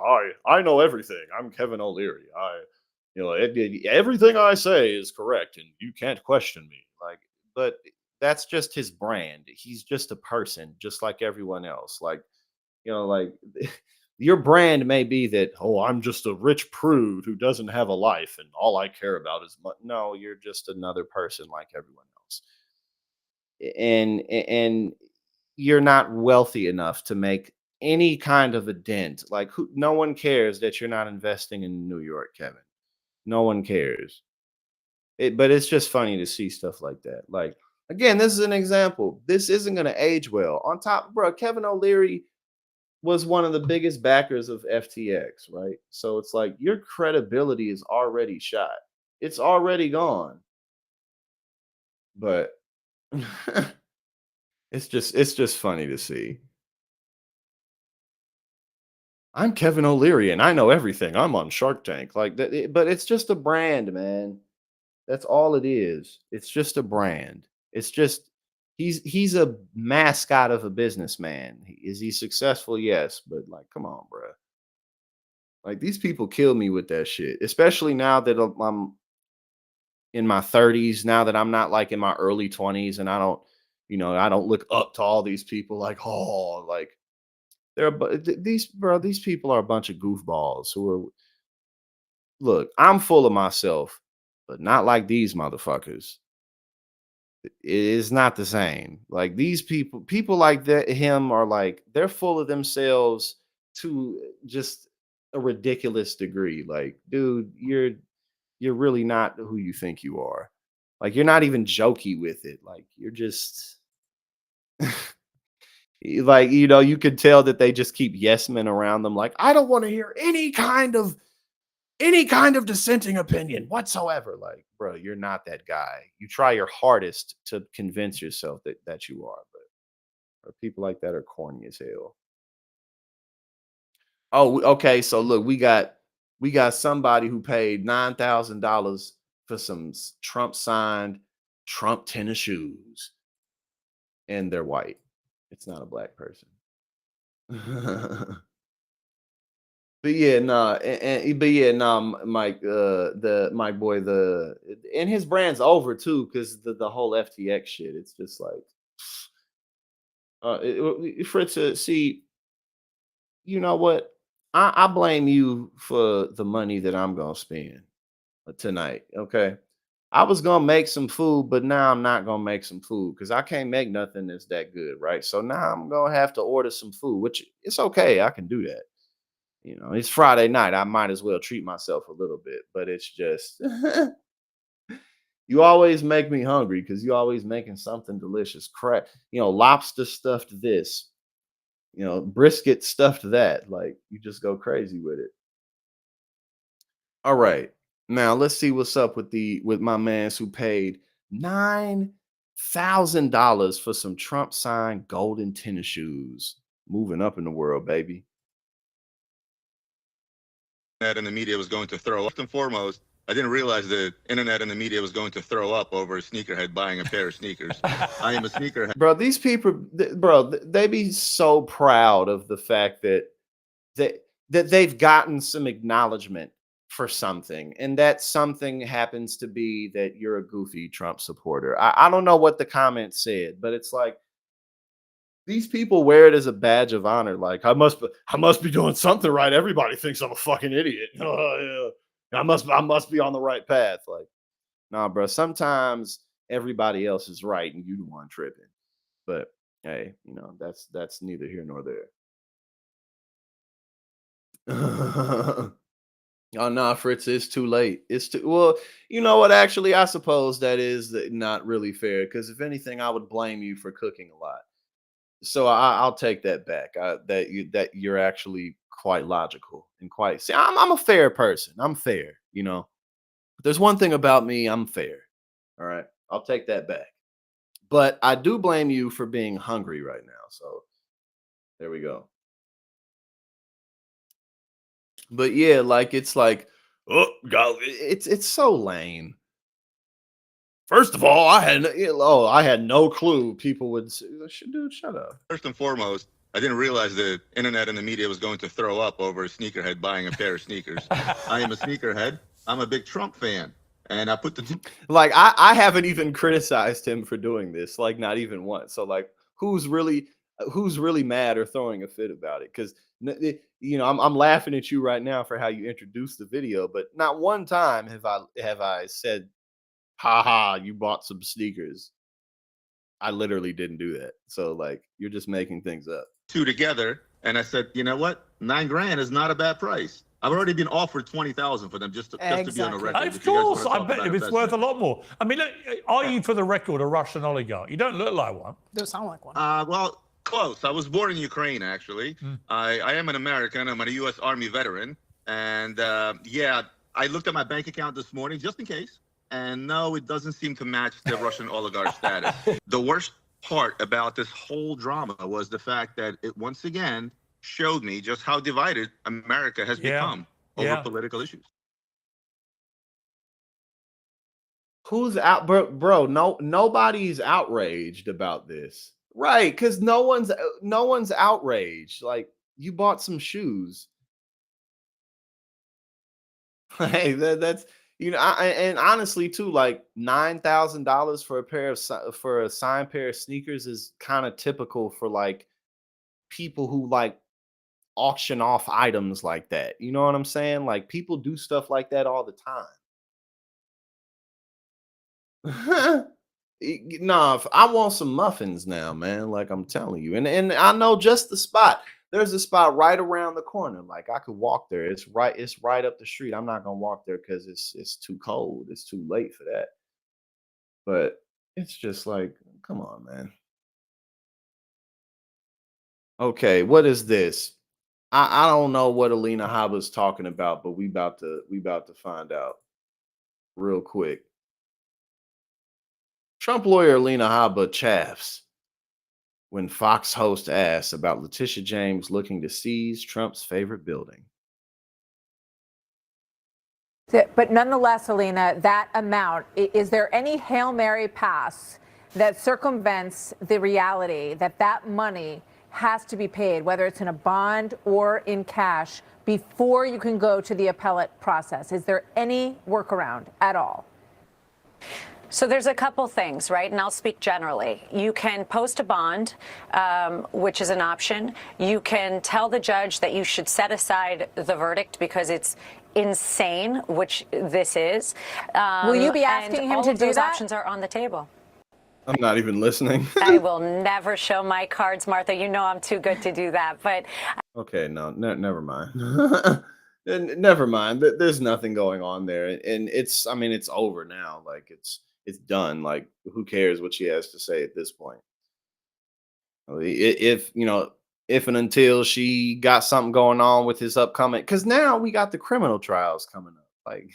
I know everything. I'm Kevin O'Leary. Everything I say is correct, and you can't question me. Like, but that's just his brand. He's just a person, just like everyone else. Like, like Your brand may be that, oh, I'm just a rich prude who doesn't have a life and all I care about is money. No, you're just another person like everyone else. And you're not wealthy enough to make any kind of a dent. Like no one cares that you're not investing in New York, Kevin. No one cares. But it's just funny to see stuff like that. Like again, this is an example. This isn't going to age well. On top, bro, Kevin O'Leary was one of the biggest backers of FTX, right? So it's like your credibility is already shot. It's already gone. But it's just funny to see. I'm Kevin O'Leary and I know everything. I'm on Shark Tank. Like that, but it's just a brand, man. That's all it is. It's just a brand. It's just he's a mascot of a businessman. Is he successful? Yes, but like, come on, bro. Like these people kill me with that shit, especially now that I'm in my 30s. Now that I'm not like in my early 20s, and I don't look up to all these people like, oh, like these people are a bunch of goofballs who are. Look, I'm full of myself, but not like these motherfuckers. It is not the same. Like these people like that, him are like, they're full of themselves to just a ridiculous degree. Like, dude, you're really not who you think you are. Like, you're not even jokey with it. Like, you're just like, you could tell that they just keep yes men around them. Like, I don't want to hear any kind of dissenting opinion whatsoever. Like, bro, you're not that guy. You try your hardest to convince yourself that you are, but people like that are corny as hell. Oh, okay. So look, we got somebody who paid $9,000 for some Trump signed Trump tennis shoes, and they're white. It's not a black person. But yeah, nah, but yeah, nah, Mike, my boy, and his brand's over too, because the whole FTX shit. It's just like, Fritz, see, you know what? I blame you for the money that I'm gonna spend tonight. Okay, I was gonna make some food, but now I'm not gonna make some food because I can't make nothing that's that good, right? So now I'm gonna have to order some food, which it's okay. I can do that. It's Friday night. I might as well treat myself a little bit, but it's just you always make me hungry because you always making something delicious. Crap, lobster stuffed this, brisket stuffed that. Like you just go crazy with it. All right. Now let's see what's up with my mans who paid $9,000 for some Trump signed golden tennis shoes. Moving up in the world, baby. Internet and the media was going to throw up. First and foremost, I didn't realize the internet and the media was going to throw up over a sneakerhead buying a pair of sneakers. I am a sneakerhead. Bro, these people, they be so proud of the fact that they've gotten some acknowledgement for something, and that something happens to be that you're a goofy Trump supporter. I don't know what the comment said, but it's like these people wear it as a badge of honor. Like I must be doing something right. Everybody thinks I'm a fucking idiot. Oh, yeah. I must be on the right path. Like, nah, bro. Sometimes everybody else is right and you the one tripping. But hey, that's neither here nor there. Oh no, Fritz, it's too late. It's too well. You know what? Actually, I suppose that is not really fair. Because if anything, I would blame you for cooking a lot. So I'll take that back. That you're actually quite logical and quite. See, I'm a fair person. I'm fair. But there's one thing about me. I'm fair. All right, I'll take that back. But I do blame you for being hungry right now. So there we go. But yeah, like it's like, oh God, it's so lame. First of all, I had no clue people would say, dude, shut up. First and foremost, I didn't realize the internet and the media was going to throw up over a sneakerhead buying a pair of sneakers. I am a sneakerhead. I'm a big Trump fan. And I put the like I haven't even criticized him for doing this, like not even once. So like who's really mad or throwing a fit about it? Because You know, I'm laughing at you right now for how you introduced the video, but not one time have I said, "Ha ha, you bought some sneakers." I literally didn't do that. So like, you're just making things up. two together, and I said, you know what, $9,000 is not a bad price. I've already been offered 20,000 for them just to be on the Exactly. record. Of if you guys course, wanna I talk bet about if it's worth a investment. lot more. I mean, look, are you, for the record, a Russian oligarch? You don't look like one. Don't sound like one. Well, close. I was born in Ukraine, actually. I am an American. I'm a U.S. Army veteran. And yeah, I looked at my bank account this morning just in case. And no, it doesn't seem to match the Russian oligarch status. The worst part about this whole drama was the fact that it once again showed me just how divided America has become over political issues. Who's out, bro? No, nobody's outraged about this, right? Because no one's outraged. Like, you bought some shoes. Hey, that's, you know, and honestly too, like $9,000 for for a signed pair of sneakers is kind of typical for like people who like auction off items like that. You know what I'm saying? Like, people do stuff like that all the time. Nah, I want some muffins now, man. Like, I'm telling you, and I know just the spot. There's a spot right around the corner. Like, I could walk there. It's right up the street. I'm not gonna walk there because it's too cold. It's too late for that. But it's just like, come on, man. Okay, what is this? I don't know what Alina Habba's talking about, but we about to find out real quick. Trump lawyer Alina Habba chaffs when Fox host asks about Letitia James looking to seize Trump's favorite building. But nonetheless, Alina, that amount, is there any Hail Mary pass that circumvents the reality that that money has to be paid, whether it's in a bond or in cash, before you can go to the appellate process? Is there any workaround at all? So there's a couple things, right? And I'll speak generally. You can post a bond, which is an option. You can tell the judge that you should set aside the verdict because it's insane, which this is. Will you be asking him all to of do those that? options are on the table. I'm not even listening. I will never show my cards, Martha. You know I'm too good to do that. But Okay, no, never mind. Never mind. There's nothing going on there, and it's, I mean, it's over now. Like, it's done. Like, who cares what she has to say at this point? If you know, if and until she got something going on with his upcoming, because now we got the criminal trials coming up. Like,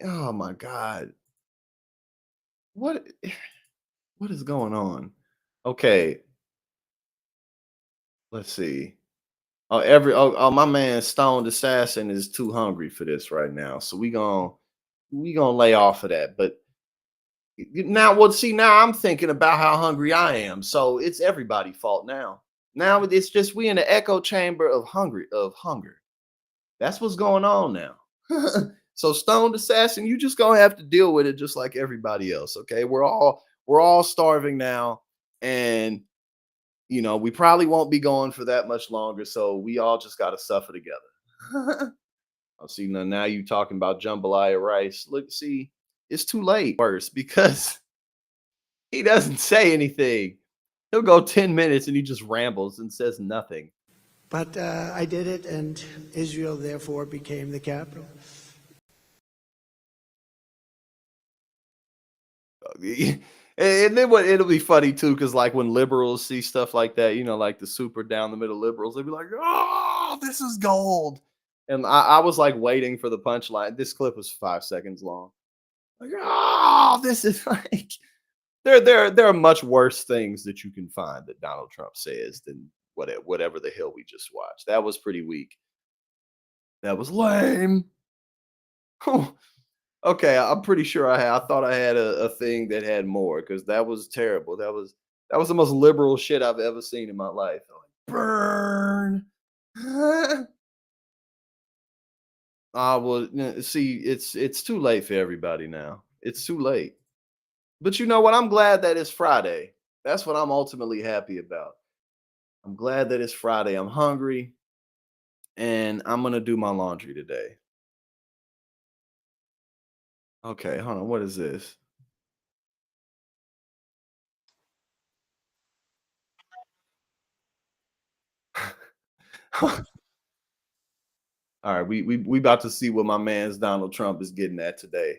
oh my God, what is going on? Okay, let's see. Oh, my man Stoned Assassin is too hungry for this right now, so we gonna lay off of that. But now, well, see, now I'm thinking about how hungry I am, so it's everybody's fault now. Now it's just we in the echo chamber of hunger. That's what's going on now. So Stoned Assassin, you just gonna have to deal with it just like everybody else. Okay, we're all starving now, and you know, we probably won't be going for that much longer, so we all just got to suffer together. I'll see, now you talking about jambalaya rice. Look, see, it's too late. Worse, because he doesn't say anything. He'll go 10 minutes and he just rambles and says nothing. But I did it, and Israel therefore became the capital. And then what, it'll be funny too, because like when liberals see stuff like that, you know, like the super down the middle liberals, they'll be like, "Oh, this is gold." And I was like waiting for the punchline. This clip was 5 seconds long. Like, oh, this is like, there are much worse things that you can find that Donald Trump says than whatever the hell we just watched. That was pretty weak. That was lame. Okay, I'm pretty sure I thought I had a thing that had more, because that was terrible. That was the most liberal shit I've ever seen in my life. I'm like, burn. Well, see, it's too late for everybody now. It's too late. But you know what? I'm glad that it's Friday. That's what I'm ultimately happy about. I'm glad that it's Friday. I'm hungry, and I'm gonna do my laundry today. Okay, hold on. What is this? All right, we about to see what my man's Donald Trump is getting at today.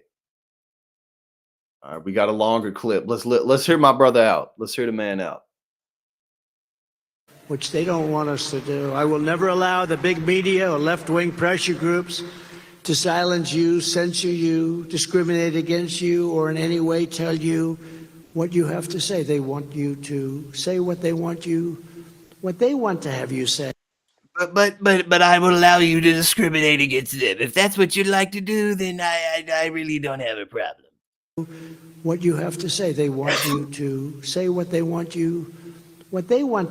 All right, we got a longer clip. Let's hear my brother out. Let's hear the man out. which they don't want us to do. I will never allow the big media or left-wing pressure groups to silence you, censor you, discriminate against you, or in any way tell you what you have to say. They want you to say what they want to have you say. But I will allow you to discriminate against them. If that's what you'd like to do, then I really don't have a problem. What you have to say. They want you to say what they want to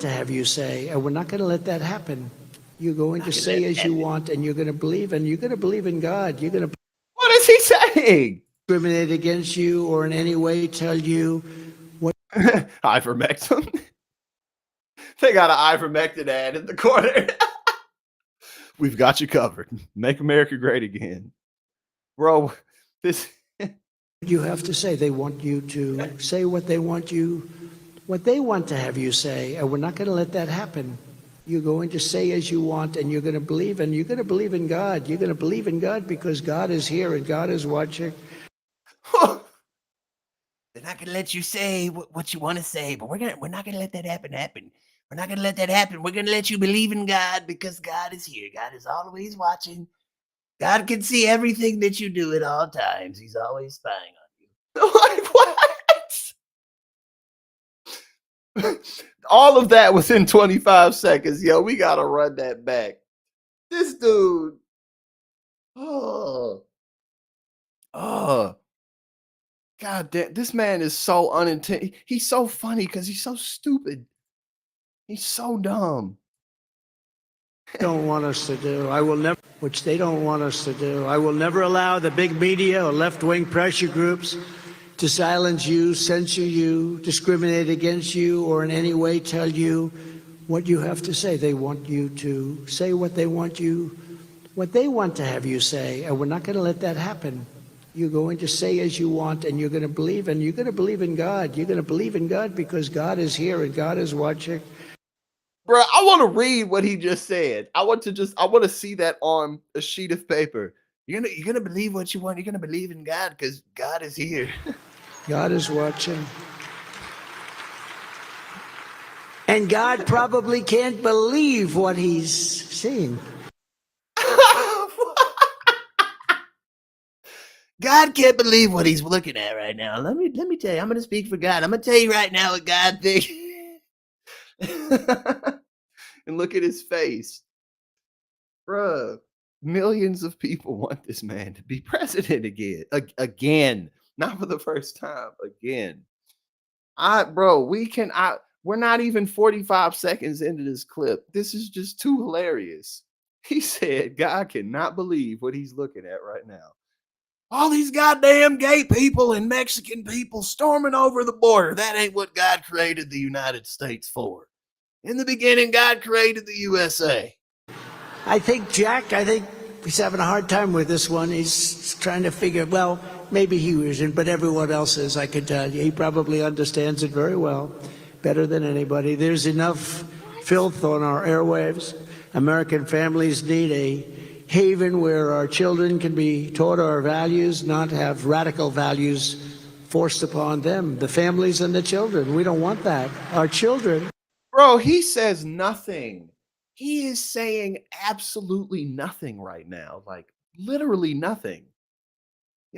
have you say, and we're not going to let that happen. You're going to say as you want, and you're going to believe, in God. You're going to. What is he saying? Discriminate against you, or in any way tell you what. Ivermectin. They got an ivermectin ad in the corner. We've got you covered. Make America great again, bro. This. You have to say. They want you to say what they want to have you say, and we're not going to let that happen. You're going to say as you want, and you're going to believe, in God. You're going to believe in God because God is here and God is watching. They're not going to let you say what you want to say, but we're not going to let that happen. We're not going to let that happen. We're going to let you believe in God because God is here. God is always watching. God can see everything that you do at all times. He's always spying on you. What? All of that within 25 seconds. Yo, we got to run that back. This dude. Oh. God damn. This man is so unintentional. He's so funny because he's so stupid. He's so dumb. Don't want us to do. I will never, which they don't want us to do. I will never allow the big media or left-wing pressure groups to silence you, censor you, discriminate against you, or in any way tell you what you have to say. They want you to say what they want to have you say, and we're not going to let that happen. You're going to say as you want, and you're going to believe, in God. You're going to believe in God because God is here and God is watching. Bro, I want to read what he just said. I want to see that on a sheet of paper. You're gonna believe what you want. You're gonna believe in God because God is here. God is watching. And God probably can't believe what he's seeing. God can't believe what he's looking at right now. Let me tell you. I'm gonna speak for God. I'm gonna tell you right now what God thinks. And look at his face. Bruh, millions of people want this man to be president again. Not for the first time, again. We're not even 45 seconds into this clip. This is just too hilarious. He said God cannot believe what he's looking at right now. All these goddamn gay people and Mexican people storming over the border. That ain't what God created the United States for. In the beginning, God created the USA. I think he's having a hard time with this one. He's trying to figure, well, maybe he isn't, but everyone else is, I can tell you. He probably understands it very well, better than anybody. There's enough filth on our airwaves. American families need a haven where our children can be taught our values, not have radical values forced upon them, the families and the children. We don't want that. Our children. Bro, he says nothing. He is saying absolutely nothing right now. Like literally nothing.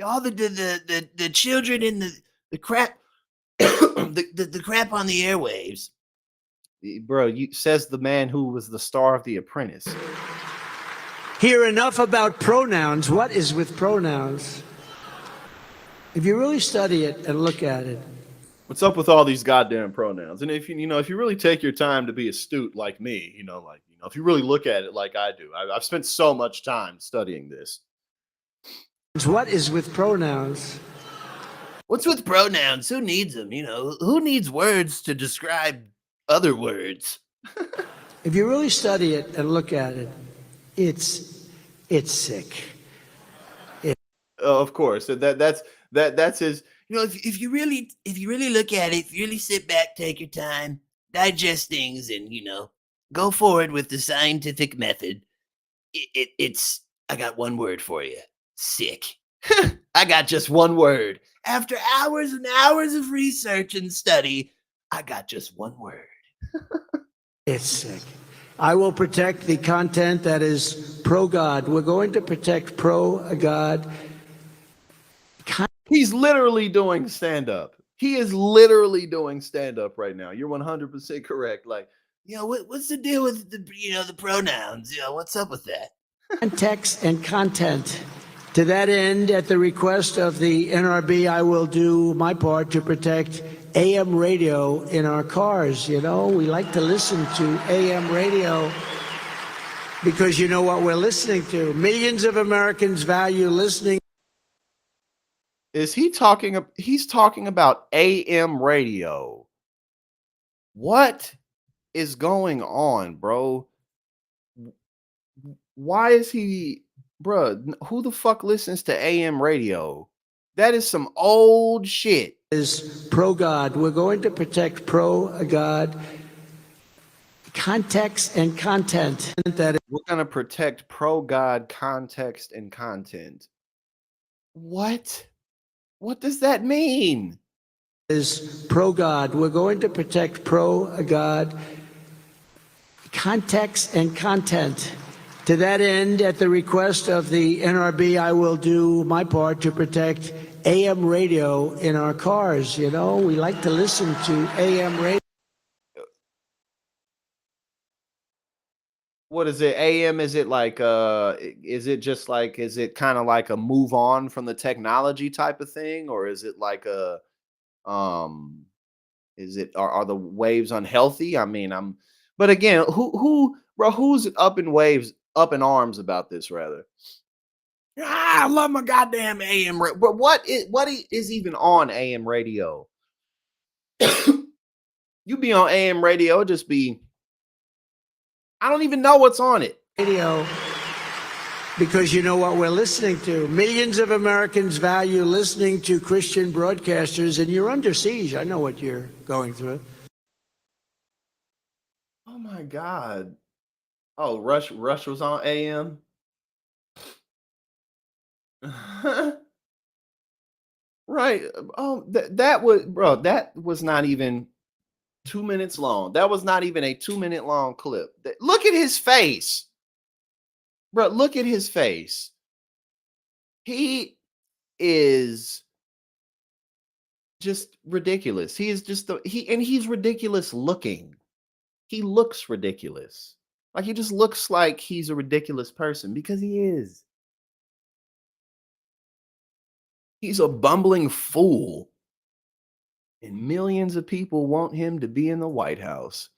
All the children in the crap the crap on the airwaves. Bro, says the man who was the star of The Apprentice. Hear enough about pronouns. What is with pronouns? If you really study it and look at it. What's up with all these goddamn pronouns? And if you really take your time to be astute like me, if you really look at it like I do, I've spent so much time studying this. What is with pronouns? What's with pronouns? Who needs them? Who needs words to describe other words? If you really study it and look at it, it's sick. Of course, that's his. You know, if you really look at it, if you really sit back, take your time, digest things, and go forward with the scientific method, it's. I got one word for you: sick. I got just one word. After hours and hours of research and study, I got just one word. It's sick. I will protect the content that is pro-God. We're going to protect pro-God. He's literally doing stand-up. He is literally doing stand-up right now. You're 100% correct. Like, what's the deal with the pronouns? What's up with that? Context and content. To that end, at the request of the NRB, I will do my part to protect AM radio in our cars. We like to listen to AM radio because you know what we're listening to. Millions of Americans value listening. is he talking? He's talking about AM radio. What is going on, bro? Why is he, bro? Who the fuck listens to AM radio? That is some old shit. Is pro-God. We're going to protect pro-God. Context and content. We're going to protect pro-God context and content. What? What does that mean? Is pro-God. We're going to protect pro-God. Context and content. To that end, at the request of the NRB, I will do my part to protect AM radio in our cars. We like to listen to AM radio. What is it? AM? Is it like is it just like, is it kind of like a move on from the technology type of thing, or is it like a is it, are the waves unhealthy? I mean, but again, who's up in arms about this rather? I love my goddamn AM radio. But what is even on AM radio? You be on AM radio, just be, I don't even know what's on it. Radio, because you know what we're listening to. Millions of Americans value listening to Christian broadcasters, and you're under siege. I know what you're going through. Oh my God. Oh, Rush was on AM. Right. Oh, that was not even 2 minutes long. That was not even a 2-minute long clip. Look at his face. Bro, look at his face. He is just ridiculous. He is just he's ridiculous looking. He looks ridiculous. Like, he just looks like he's a ridiculous person because he is. He's a bumbling fool. And millions of people want him to be in the White House.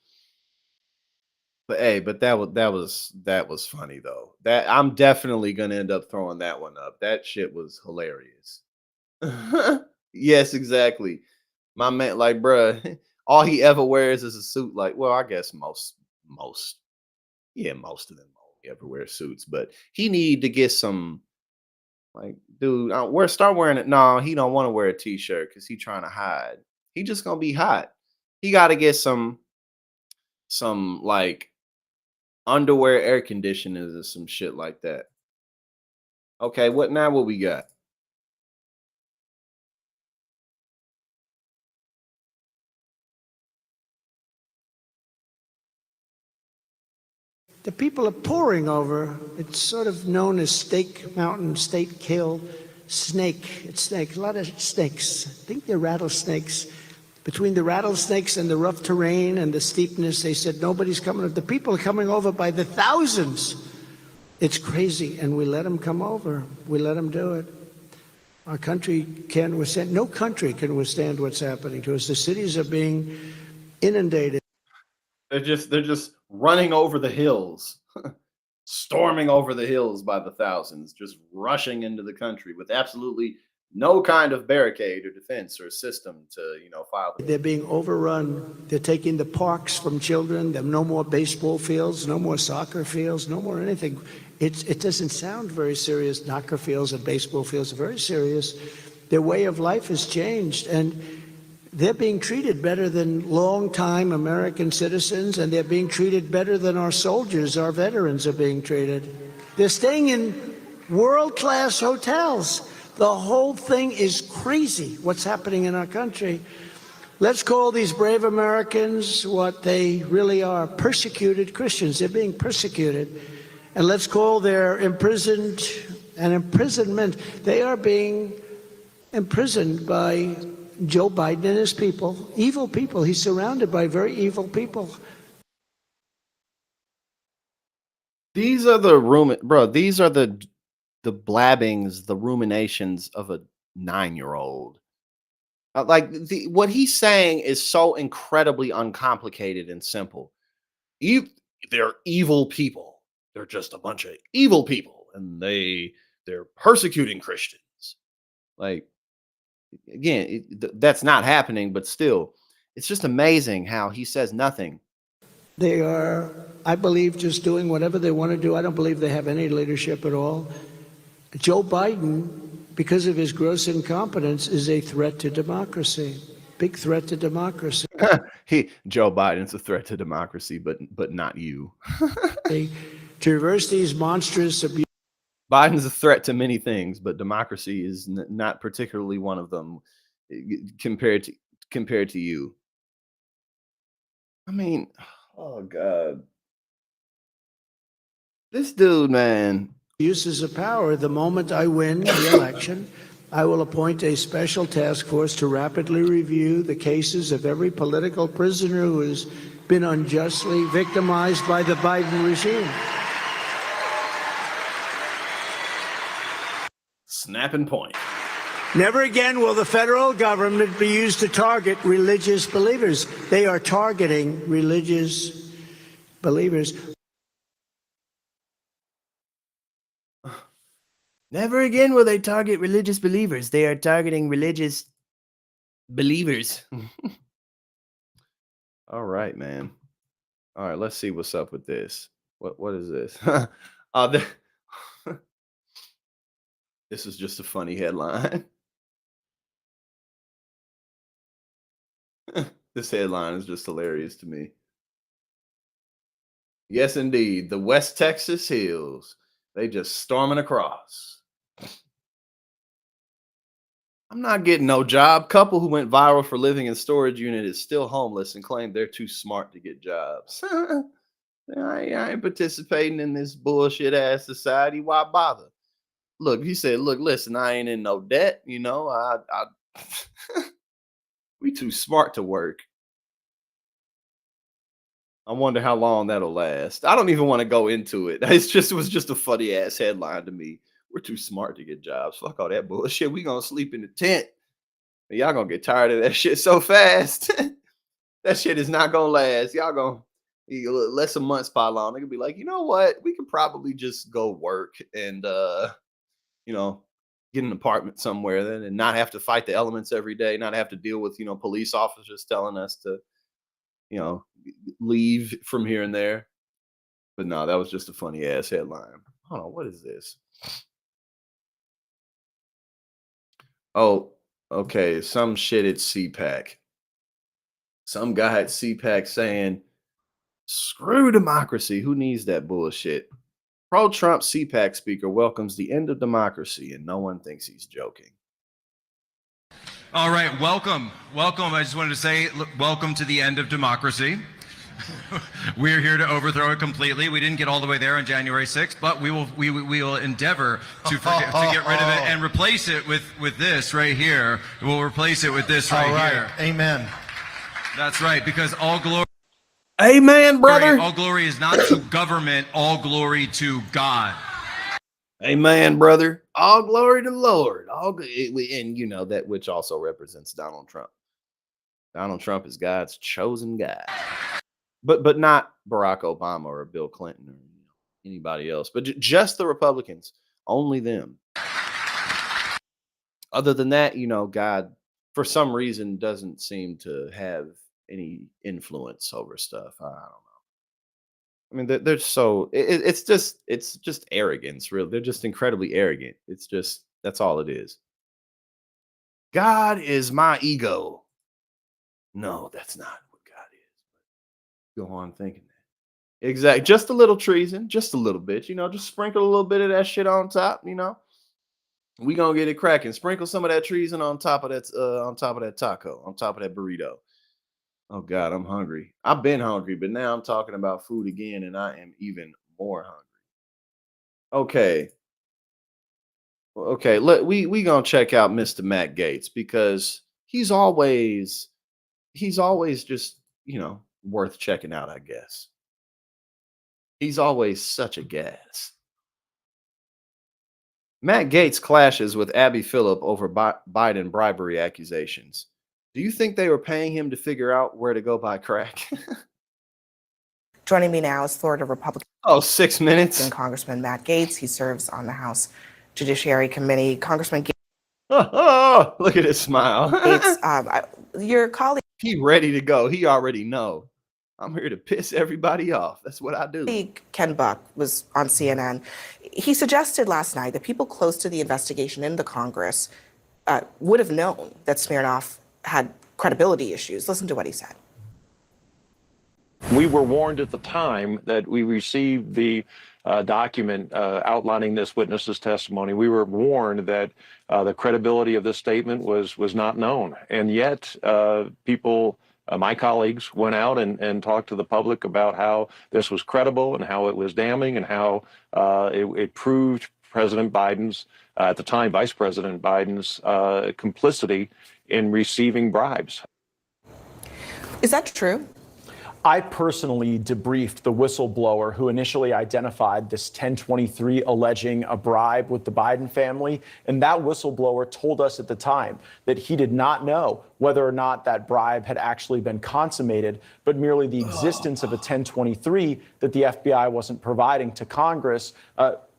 But hey, that was funny though. That I'm definitely gonna end up throwing that one up. That shit was hilarious. Yes, exactly. My man, like, bruh, all he ever wears is a suit. Like, well, I guess most of them only ever wear suits, but he need to get some, like, dude, start wearing it. No, he don't want to wear a t-shirt because he trying to hide. He just gonna be hot. He got to get some like underwear air conditioners or some shit like that. Okay, what we got? The people are pouring over. It's sort of known as Steak Mountain, Steak Hill, Snake. It's snake. A lot of snakes. I think they're rattlesnakes. Between the rattlesnakes and the rough terrain and the steepness, they said nobody's coming. The people are coming over by the thousands. It's crazy, and we let them come over. We let them do it. Our country can't withstand. No country can withstand what's happening to us. The cities are being inundated. They're just running over the hills, storming over the hills by the thousands, just rushing into the country with absolutely no kind of barricade or defense or system to, file. They're being overrun. They're taking the parks from children. There are no more baseball fields, no more soccer fields, no more anything. It doesn't sound very serious. Soccer fields and baseball fields are very serious. Their way of life has changed, and they're being treated better than longtime American citizens, and they're being treated better than our soldiers, our veterans are being treated. They're staying in world-class hotels. The whole thing is crazy, what's happening in our country. Let's call these brave Americans what they really are, persecuted Christians. They're being persecuted. And let's call their imprisonment. They are being imprisoned by Joe Biden and his people, evil people. He's surrounded by very evil people. These are these are the blabbings, the ruminations of a 9-year-old. What he's saying is so incredibly uncomplicated and simple. They're evil people. They're just a bunch of evil people, and they're persecuting Christians. Again, that's not happening, but still, it's just amazing how he says nothing. They are, I believe, just doing whatever they want to do. I don't believe they have any leadership at all. Joe Biden, because of his gross incompetence, is a threat to democracy. Big threat to democracy. Joe Biden's a threat to democracy, but not you. To reverse these monstrous abuses. Biden's a threat to many things, but democracy is not particularly one of them compared to you. I mean, oh God. This dude, man. Uses of power. The moment I win the election, I will appoint a special task force to rapidly review the cases of every political prisoner who has been unjustly victimized by the Biden regime. Snapping point. Never again will the federal government be used to target religious believers. They are targeting religious believers. Never again will they target religious believers. They are targeting religious believers. All right, man. All right, let's see what's up with this. What is this? This is just a funny headline. This headline is just hilarious to me. Yes, indeed. The West Texas Hills. They just storming across. I'm not getting no job. Couple who went viral for living in storage unit is still homeless and claimed they're too smart to get jobs. I ain't participating in this bullshit ass society. Why bother? Look, he said, look, listen, I ain't in no debt. We too smart to work. I wonder how long that'll last. I don't even want to go into it. It was just a funny ass headline to me. We're too smart to get jobs. Fuck all that bullshit. We gonna sleep in the tent. Y'all gonna get tired of that shit so fast. That shit is not gonna last. Y'all gonna let some months pile on. They could be like, you know what? We could probably just go work and get an apartment somewhere then and not have to fight the elements every day, not have to deal with, police officers telling us to, leave from here and there. But no, that was just a funny ass headline. Hold on, what is this? Oh, okay. Some shit at CPAC. Some guy at CPAC saying, screw democracy. Who needs that bullshit? Pro-Trump CPAC speaker welcomes the end of democracy, and no one thinks he's joking. All right, welcome. I just wanted to say, welcome to the end of democracy. We're here to overthrow it completely. We didn't get all the way there on January 6th, but we will endeavor to get rid of it and replace it with this right here. We'll replace it with this right here. Amen. That's right, because all glory. Amen, brother. All glory is not to government. All glory to God. Amen, brother. All glory to the Lord. And that which also represents Donald Trump. Donald Trump is God's chosen guy. But not Barack Obama or Bill Clinton or anybody else, but just the Republicans, only them. Other than that, God, for some reason, doesn't seem to have any influence over stuff. I don't know. I mean, they're so it's just arrogance, really. They're just incredibly arrogant. It's just that's all it is. God is my ego. No, that's not what God is. Go on thinking that. Exactly. Just a little treason, just a little bit. Just sprinkle a little bit of that shit on top. We gonna get it cracking. Sprinkle some of that treason on top of that taco, on top of that burrito. Oh God, I'm hungry. I've been hungry, but now I'm talking about food again, and I am even more hungry. Okay, okay. We gonna check out Mr. Matt Gates because he's always just worth checking out. I guess he's always such a gas. Matt Gates clashes with Abby Phillip over Biden bribery accusations. Do you think they were paying him to figure out where to go buy crack? Joining me now is Florida Republican Oh, 6 minutes. Congressman Matt Gaetz. He serves on the House Judiciary Committee. Congressman Oh, look at his smile. Gaetz, your colleague He ready to go. He already know. I'm here to piss everybody off. That's what I do. Ken Buck was on CNN. He suggested last night that people close to the investigation in the Congress would have known that Smirnoff had credibility issues. Listen to what he said. We were warned at the time that we received the document outlining this witness's testimony. We were warned that the credibility of this statement was not known. And yet people, my colleagues, went out and talked to the public about how this was credible and how it was damning and how it proved President Biden's, at the time, Vice President Biden's complicity in receiving bribes. Is that true? I personally debriefed the whistleblower who initially identified this 1023 alleging a bribe with the Biden family. And that whistleblower told us at the time that he did not know whether or not that bribe had actually been consummated, but merely the existence of a 1023 that the FBI wasn't providing to Congress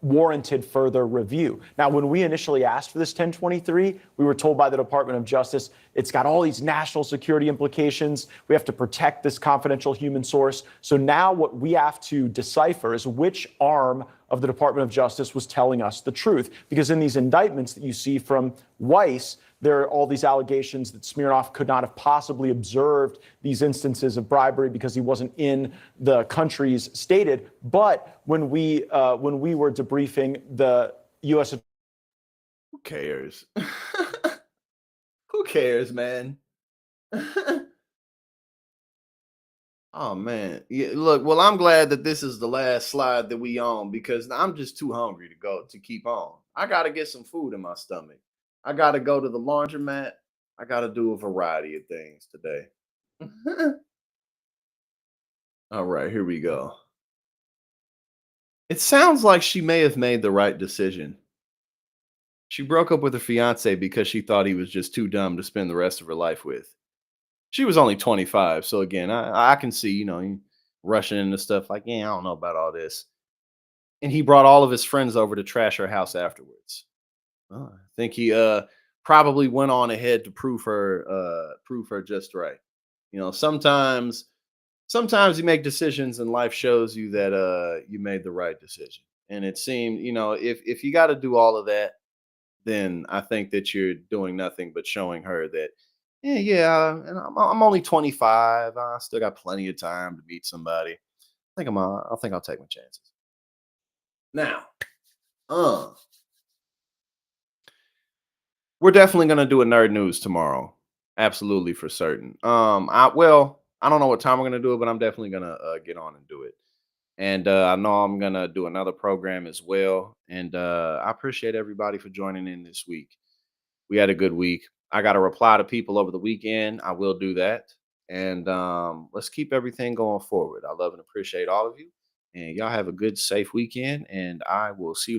warranted further review. Now, when we initially asked for this 1023, we were told by the Department of Justice, it's got all these national security implications. We have to protect this confidential human source. So now what we have to decipher is which arm of the Department of Justice was telling us the truth. Because in these indictments that you see from Weiss, there are all these allegations that Smirnoff could not have possibly observed these instances of bribery because he wasn't in the countries stated. But when we were debriefing the U.S. Who cares? Who cares, man? Oh man. Yeah, look, well, I'm glad that this is the last slide that we on because I'm just too hungry to keep on. I gotta get some food in my stomach. I gotta go to the laundromat. I gotta do a variety of things today. All right, here we go. It sounds like she may have made the right decision. She broke up with her fiance because she thought he was just too dumb to spend the rest of her life with. She was only 25, so again, I can see, he rushing into stuff like, yeah, I don't know about all this. And he brought all of his friends over to trash her house afterwards. I think he probably went on ahead to prove her just right. Sometimes you make decisions and life shows you that you made the right decision. And it seemed, if you got to do all of that, then I think that you're doing nothing but showing her that, yeah, and I'm only 25. I still got plenty of time to meet somebody. I think I'll take my chances. Now, we're definitely gonna do a nerd news tomorrow. Absolutely for certain. I don't know what time we're gonna do it, but I'm definitely gonna get on and do it. And I know I'm gonna do another program as well. And I appreciate everybody for joining in this week. We had a good week. I got to reply to people over the weekend. I will do that. And let's keep everything going forward. I love and appreciate all of you. And y'all have a good, safe weekend. And I will see you tomorrow.